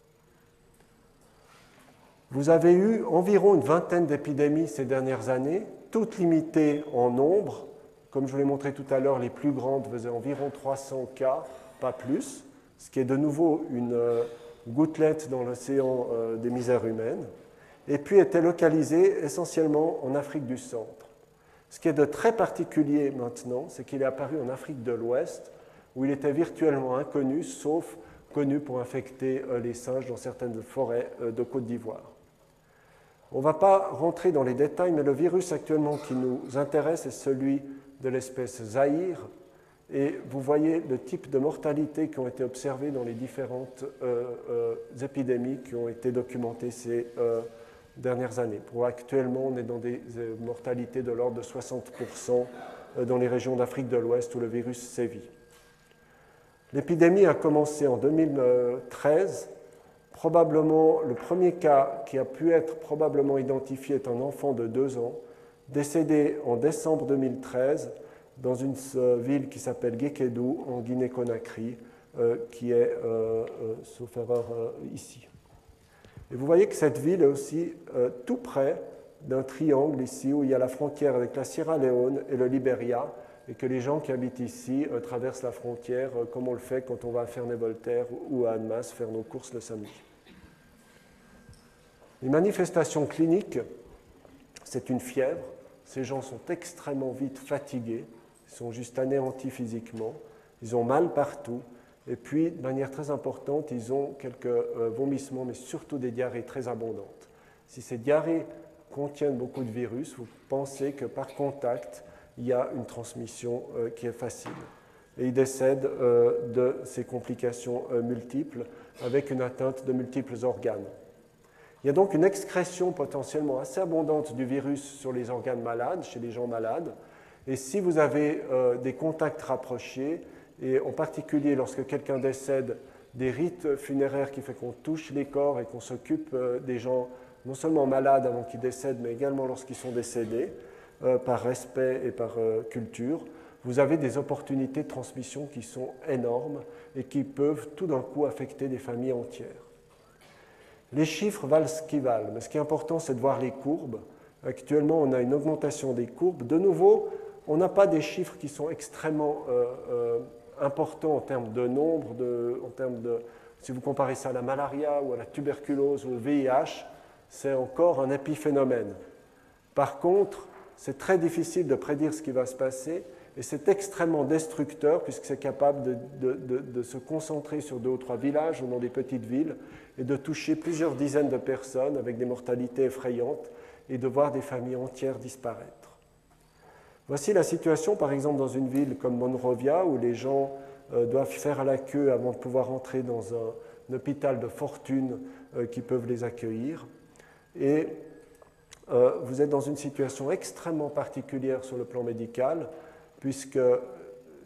Vous avez eu environ une vingtaine d'épidémies ces dernières années, toutes limitées en nombre. Comme je vous l'ai montré tout à l'heure, les plus grandes faisaient environ 300 cas, pas plus, ce qui est de nouveau une gouttelette dans l'océan des misères humaines, et puis étaient localisées essentiellement en Afrique du Centre. Ce qui est de très particulier maintenant, c'est qu'il est apparu en Afrique de l'Ouest, où il était virtuellement inconnu, sauf connu pour infecter les singes dans certaines forêts de Côte d'Ivoire. On ne va pas rentrer dans les détails, mais le virus actuellement qui nous intéresse est celui de l'espèce Zaïre, et vous voyez le type de mortalité qui ont été observées dans les différentes épidémies qui ont été documentées ces dernières années. Actuellement, on est dans des mortalités de l'ordre de 60% dans les régions d'Afrique de l'Ouest où le virus sévit. L'épidémie a commencé en 2013. Probablement, le premier cas qui a pu être probablement identifié est un enfant de 2 ans, décédé en décembre 2013 dans une ville qui s'appelle Guékédou, en Guinée-Conakry, qui est, sauf erreur, ici. Et vous voyez que cette ville est aussi tout près d'un triangle ici où il y a la frontière avec la Sierra Leone et le Libéria, et que les gens qui habitent ici traversent la frontière comme on le fait quand on va à Ferney-Voltaire ou à Annemasse faire nos courses le samedi. Les manifestations cliniques, c'est une fièvre. Ces gens sont extrêmement vite fatigués, ils sont juste anéantis physiquement, ils ont mal partout, et puis, de manière très importante, ils ont quelques vomissements, mais surtout des diarrhées très abondantes. Si ces diarrhées contiennent beaucoup de virus, vous pensez que par contact, il y a une transmission qui est facile. Et ils décèdent de ces complications multiples, avec une atteinte de multiples organes. Il y a donc une excrétion potentiellement assez abondante du virus sur les organes malades, chez les gens malades. Et si vous avez des contacts rapprochés, et en particulier lorsque quelqu'un décède, des rites funéraires qui font qu'on touche les corps et qu'on s'occupe des gens non seulement malades avant qu'ils décèdent, mais également lorsqu'ils sont décédés, par respect et par culture, vous avez des opportunités de transmission qui sont énormes et qui peuvent tout d'un coup affecter des familles entières. Les chiffres valent ce qu'ils valent, mais ce qui est important, c'est de voir les courbes. Actuellement, on a une augmentation des courbes. De nouveau, on n'a pas des chiffres qui sont extrêmement importants en termes de nombre, si vous comparez ça à la malaria ou à la tuberculose ou au VIH, c'est encore un épiphénomène. Par contre, c'est très difficile de prédire ce qui va se passer et c'est extrêmement destructeur puisque c'est capable de se concentrer sur 2 ou 3 villages ou dans des petites villes et de toucher plusieurs dizaines de personnes avec des mortalités effrayantes et de voir des familles entières disparaître. Voici la situation, par exemple, dans une ville comme Monrovia où les gens doivent faire la queue avant de pouvoir entrer dans un hôpital de fortune qui peuvent les accueillir. Et vous êtes dans une situation extrêmement particulière sur le plan médical, puisque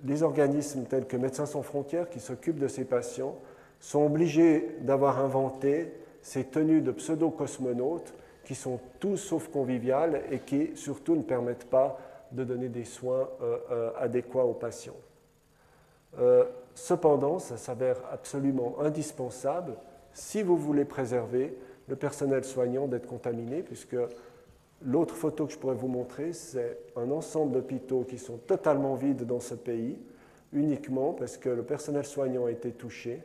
les organismes tels que Médecins sans frontières qui s'occupent de ces patients sont obligés d'avoir inventé ces tenues de pseudo-cosmonautes qui sont tout sauf conviviales et qui surtout ne permettent pas de donner des soins adéquats aux patients. Cependant, ça s'avère absolument indispensable si vous voulez préserver le personnel soignant d'être contaminé, puisque l'autre photo que je pourrais vous montrer, c'est un ensemble d'hôpitaux qui sont totalement vides dans ce pays, uniquement parce que le personnel soignant a été touché.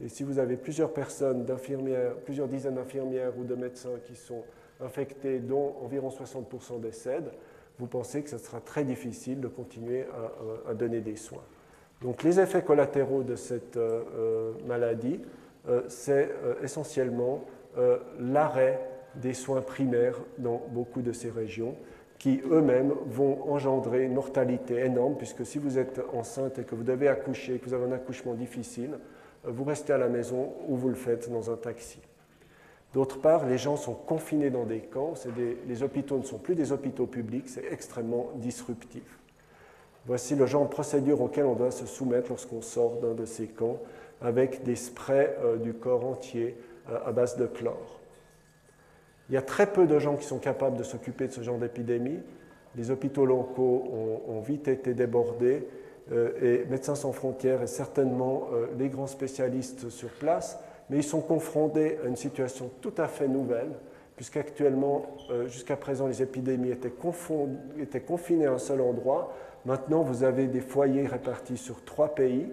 Et si vous avez plusieurs personnes d'infirmières, plusieurs dizaines d'infirmières ou de médecins qui sont infectés, dont environ 60% décèdent, vous pensez que ce sera très difficile de continuer à donner des soins. Donc les effets collatéraux de cette maladie, c'est essentiellement l'arrêt des soins primaires dans beaucoup de ces régions qui eux-mêmes vont engendrer une mortalité énorme puisque si vous êtes enceinte et que vous devez accoucher, que vous avez un accouchement difficile, vous restez à la maison ou vous le faites dans un taxi. D'autre part, les gens sont confinés dans des camps, les hôpitaux ne sont plus des hôpitaux publics, c'est extrêmement disruptif. Voici le genre de procédure auquel on doit se soumettre lorsqu'on sort d'un de ces camps avec des sprays du corps entier à base de chlore. Il y a très peu de gens qui sont capables de s'occuper de ce genre d'épidémie. Les hôpitaux locaux ont vite été débordés et Médecins sans frontières est certainement les grands spécialistes sur place, mais ils sont confrontés à une situation tout à fait nouvelle, puisqu'actuellement, jusqu'à présent, les épidémies étaient confinées à un seul endroit. Maintenant, vous avez des foyers répartis sur 3 pays.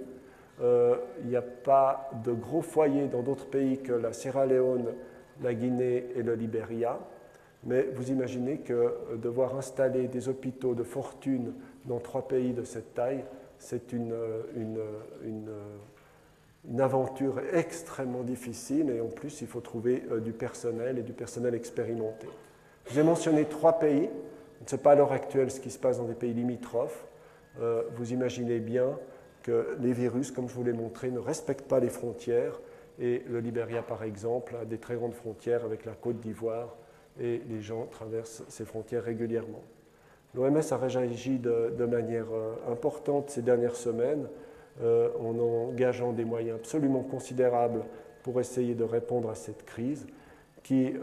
Il n'y a pas de gros foyers dans d'autres pays que la Sierra Leone, la Guinée et le Libéria. Mais vous imaginez que devoir installer des hôpitaux de fortune dans 3 pays de cette taille, c'est une aventure extrêmement difficile et en plus, il faut trouver du personnel et du personnel expérimenté. Je vous ai mentionné 3 pays. On ne sait pas à l'heure actuelle ce qui se passe dans des pays limitrophes. Vous imaginez bien que les virus, comme je vous l'ai montré, ne respectent pas les frontières. Et le Libéria, par exemple, a des très grandes frontières avec la Côte d'Ivoire et les gens traversent ces frontières régulièrement. L'OMS a réagi de manière importante ces dernières semaines en engageant des moyens absolument considérables pour essayer de répondre à cette crise qui,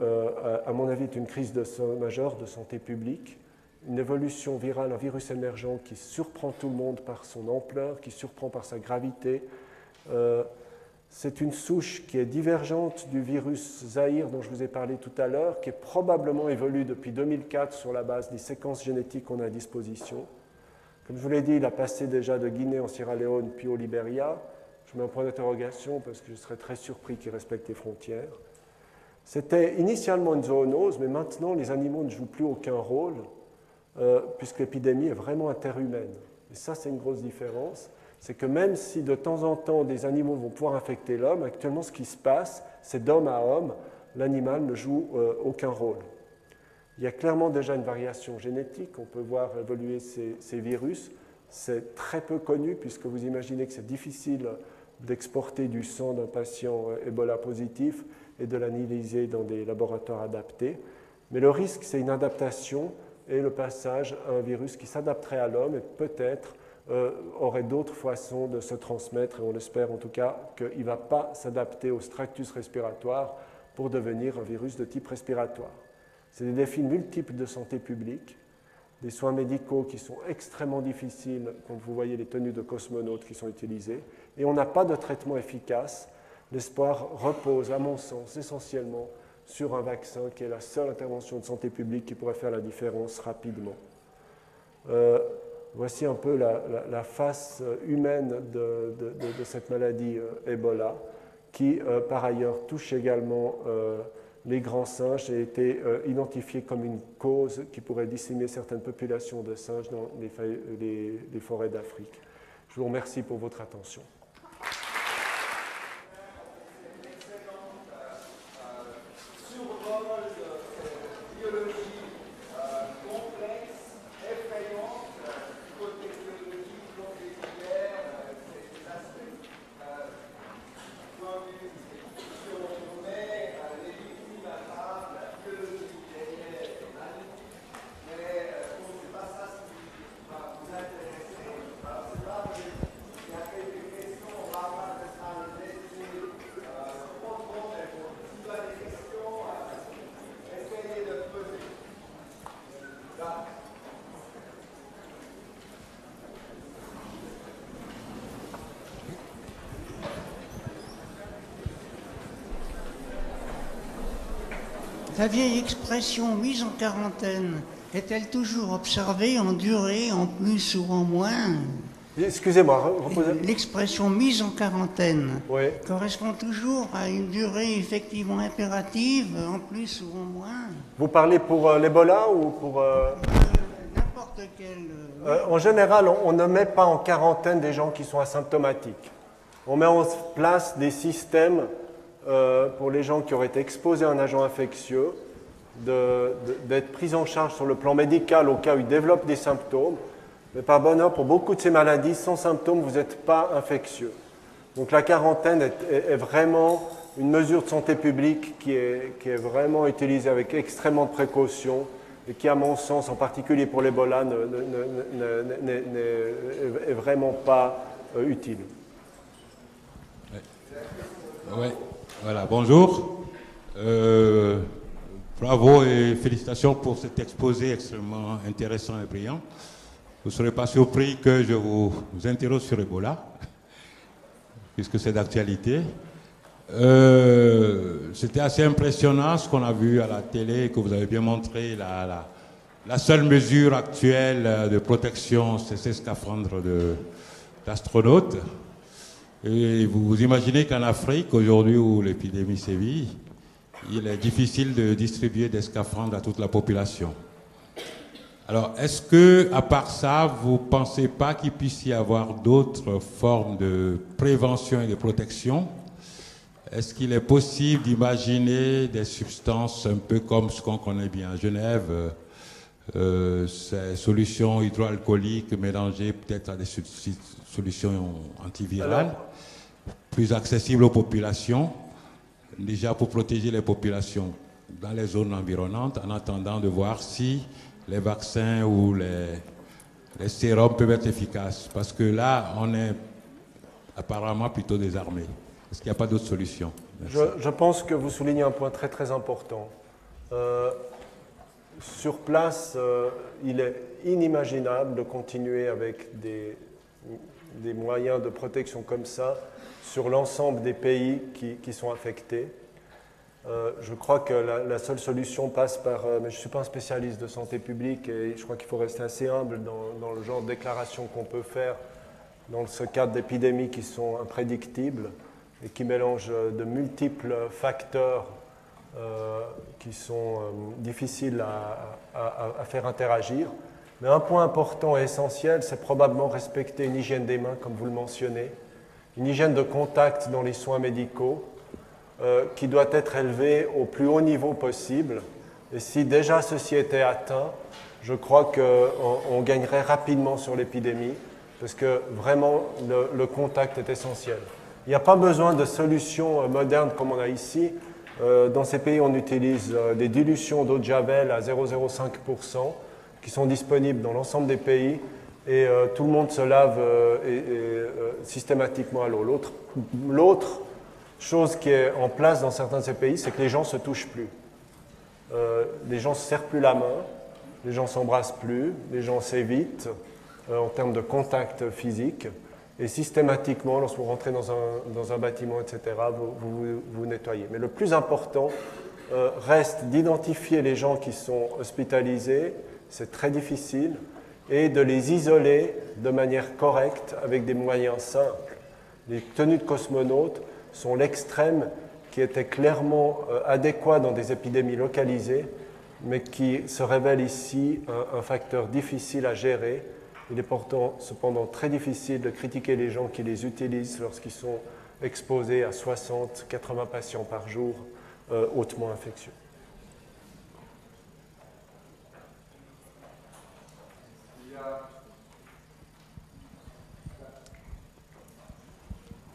à mon avis, est une crise majeure de santé publique, une évolution virale, un virus émergent qui surprend tout le monde par son ampleur, qui surprend par sa gravité. C'est une souche qui est divergente du virus Zaïre dont je vous ai parlé tout à l'heure, qui est probablement évolue depuis 2004 sur la base des séquences génétiques qu'on a à disposition. Comme je vous l'ai dit, il a passé déjà de Guinée en Sierra Leone puis au Libéria. Je mets un point d'interrogation parce que je serais très surpris qu'il respecte les frontières. C'était initialement une zoonose, mais maintenant les animaux ne jouent plus aucun rôle puisque l'épidémie est vraiment interhumaine. Et ça, c'est une grosse différence. C'est que même si de temps en temps des animaux vont pouvoir infecter l'homme, actuellement ce qui se passe, c'est d'homme à homme, l'animal ne joue aucun rôle. Il y a clairement déjà une variation génétique, on peut voir évoluer ces virus. C'est très peu connu puisque vous imaginez que c'est difficile d'exporter du sang d'un patient Ebola positif et de l'analyser dans des laboratoires adaptés. Mais le risque, c'est une adaptation et le passage à un virus qui s'adapterait à l'homme et peut-être aurait d'autres façons de se transmettre, et on espère en tout cas qu'il ne va pas s'adapter au tractus respiratoire pour devenir un virus de type respiratoire. C'est des défis multiples de santé publique, des soins médicaux qui sont extrêmement difficiles quand vous voyez les tenues de cosmonautes qui sont utilisées, et on n'a pas de traitement efficace. L'espoir repose, à mon sens, essentiellement sur un vaccin qui est la seule intervention de santé publique qui pourrait faire la différence rapidement. Voici un peu la face humaine de cette maladie Ebola, qui par ailleurs touche également les grands singes aient été identifiés comme une cause qui pourrait décimer certaines populations de singes dans les forêts d'Afrique. Je vous remercie pour votre attention. La vieille expression mise en quarantaine est-elle toujours observée en durée, en plus ou en moins? Excusez-moi, reposez. L'expression mise en quarantaine Oui. correspond toujours à une durée effectivement impérative, en plus ou en moins? Vous parlez pour l'Ebola ou pour... N'importe quel... En général, on ne met pas en quarantaine des gens qui sont asymptomatiques. On met en place des systèmes pour les gens qui auraient été exposés à un agent infectieux, d'être pris en charge sur le plan médical au cas où ils développent des symptômes. Mais par bonheur, pour beaucoup de ces maladies, sans symptômes, vous n'êtes pas infectieux. Donc la quarantaine est vraiment une mesure de santé publique qui est vraiment utilisée avec extrêmement de précaution et qui, à mon sens, en particulier pour l'Ebola, n'est vraiment pas utile. Oui, voilà, bonjour. Bravo et félicitations pour cet exposé extrêmement intéressant et brillant. Vous ne serez pas surpris que je vous interroge sur Ebola, puisque c'est d'actualité. C'était assez impressionnant ce qu'on a vu à la télé, que vous avez bien montré. La seule mesure actuelle de protection, c'est ces scaphandres d'astronautes. Et vous imaginez qu'en Afrique, aujourd'hui où l'épidémie sévit, il est difficile de distribuer des scaphandres à toute la population. Alors, est-ce que, à part ça, vous ne pensez pas qu'il puisse y avoir d'autres formes de prévention et de protection? Est-ce qu'il est possible d'imaginer des substances un peu comme ce qu'on connaît bien à Genève, ces solutions hydroalcooliques mélangées peut-être à des solutions antivirales, plus accessibles aux populations, déjà pour protéger les populations dans les zones environnantes, en attendant de voir si les vaccins ou les sérums peuvent être efficaces. Parce que là, on est apparemment plutôt désarmé. Est-ce qu'il n'y a pas d'autre solution? Je pense que vous soulignez un point très très important. Sur place, il est inimaginable de continuer avec des moyens de protection comme ça sur l'ensemble des pays qui sont affectés. Je crois que la seule solution passe par... mais je ne suis pas un spécialiste de santé publique et je crois qu'il faut rester assez humble dans le genre de déclaration qu'on peut faire dans ce cadre d'épidémies qui sont imprédictibles et qui mélangent de multiples facteurs qui sont difficiles à faire interagir. Mais un point important et essentiel, c'est probablement respecter une hygiène des mains, comme vous le mentionnez, une hygiène de contact dans les soins médicaux, qui doit être élevé au plus haut niveau possible. Et si déjà ceci était atteint, je crois qu'on gagnerait rapidement sur l'épidémie, parce que vraiment le contact est essentiel. Il n'y a pas besoin de solutions modernes comme on a ici. Dans ces pays, on utilise des dilutions d'eau de Javel à 0,05% qui sont disponibles dans l'ensemble des pays et tout le monde se lave systématiquement à l'eau. L'autre chose qui est en place dans certains de ces pays, c'est que les gens ne se touchent plus. Les gens ne se serrent plus la main, les gens ne s'embrassent plus, les gens s'évitent en termes de contact physique. Et systématiquement, lorsque vous rentrez dans un bâtiment, etc., vous nettoyez. Mais le plus important reste d'identifier les gens qui sont hospitalisés, c'est très difficile, et de les isoler de manière correcte avec des moyens simples. Les tenues de cosmonautes sont l'extrême qui était clairement adéquat dans des épidémies localisées, mais qui se révèle ici un facteur difficile à gérer. Il est pourtant cependant très difficile de critiquer les gens qui les utilisent lorsqu'ils sont exposés à 60-80 patients par jour hautement infectieux.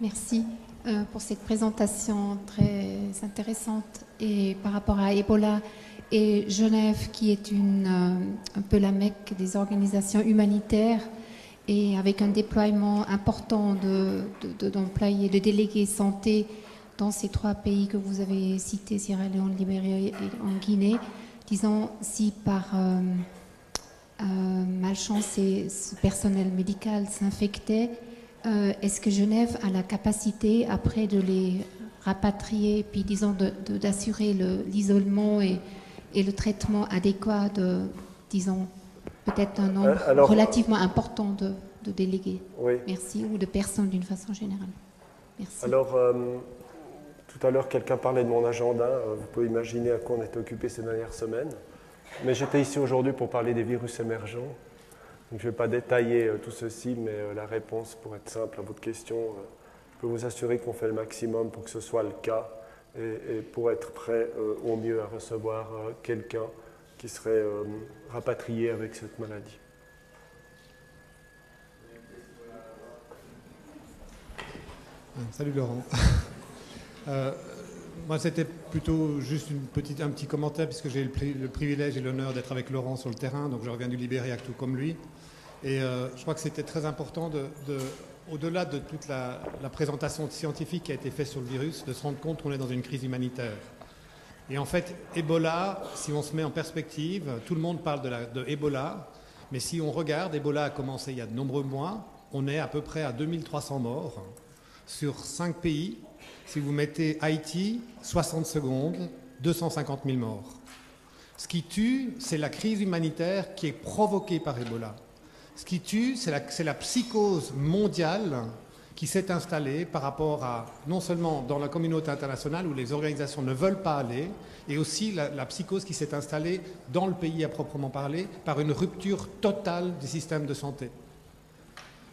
Merci pour cette présentation très intéressante. Et par rapport à Ebola et Genève, qui est un peu la Mecque des organisations humanitaires, et avec un déploiement important d'employés, de délégués santé dans ces 3 pays que vous avez cités, Sierra Leone, Libéria et en Guinée, disons, si par malchance ce personnel médical s'infectait, est-ce que Genève a la capacité après de les rapatrier, puis disons d'assurer l'isolement et le traitement adéquat de, disons, peut-être un nombre relativement important de délégués? Oui. Merci, ou de personnes d'une façon générale. Merci. Alors, tout à l'heure, quelqu'un parlait de mon agenda. Vous pouvez imaginer à quoi on était occupé ces dernières semaines. Mais j'étais ici aujourd'hui pour parler des virus émergents. Donc, je ne vais pas détailler tout ceci, mais la réponse, pour être simple à votre question, je peux vous assurer qu'on fait le maximum pour que ce soit le cas et pour être prêt au mieux à recevoir quelqu'un qui serait rapatrié avec cette maladie. Salut Laurent. Moi, c'était plutôt juste un petit commentaire, puisque j'ai le privilège et l'honneur d'être avec Laurent sur le terrain, donc je reviens du Libéria tout comme lui. Et je crois que c'était très important, au-delà de toute la présentation scientifique qui a été faite sur le virus, de se rendre compte qu'on est dans une crise humanitaire. Et en fait, Ebola, si on se met en perspective, tout le monde parle de Ebola, mais si on regarde, Ebola a commencé il y a de nombreux mois, on est à peu près à 2300 morts sur 5 pays. Si vous mettez Haïti, 60 secondes, 250 000 morts. Ce qui tue, c'est la crise humanitaire qui est provoquée par Ebola. Ce qui tue, c'est la psychose mondiale qui s'est installée par rapport à, non seulement dans la communauté internationale où les organisations ne veulent pas aller, et aussi la psychose qui s'est installée dans le pays à proprement parler par une rupture totale du système de santé.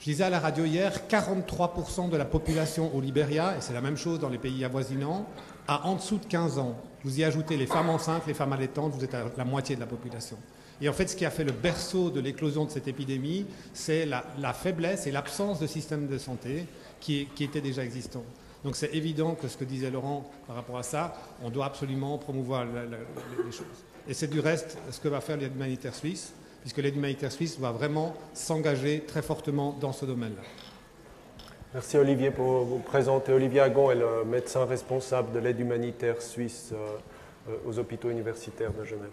Je disais à la radio hier, 43% de la population au Libéria, et c'est la même chose dans les pays avoisinants, a en dessous de 15 ans. Vous y ajoutez les femmes enceintes, les femmes allaitantes, vous êtes à la moitié de la population. Et en fait, ce qui a fait le berceau de l'éclosion de cette épidémie, c'est la faiblesse et l'absence de système de santé qui était déjà existant. Donc c'est évident que ce que disait Laurent par rapport à ça, on doit absolument promouvoir les choses. Et c'est du reste ce que va faire l'aide humanitaire suisse, puisque l'aide humanitaire suisse va vraiment s'engager très fortement dans ce domaine-là. Merci Olivier pour vous présenter. Olivier Agon est le médecin responsable de l'aide humanitaire suisse aux hôpitaux universitaires de Genève.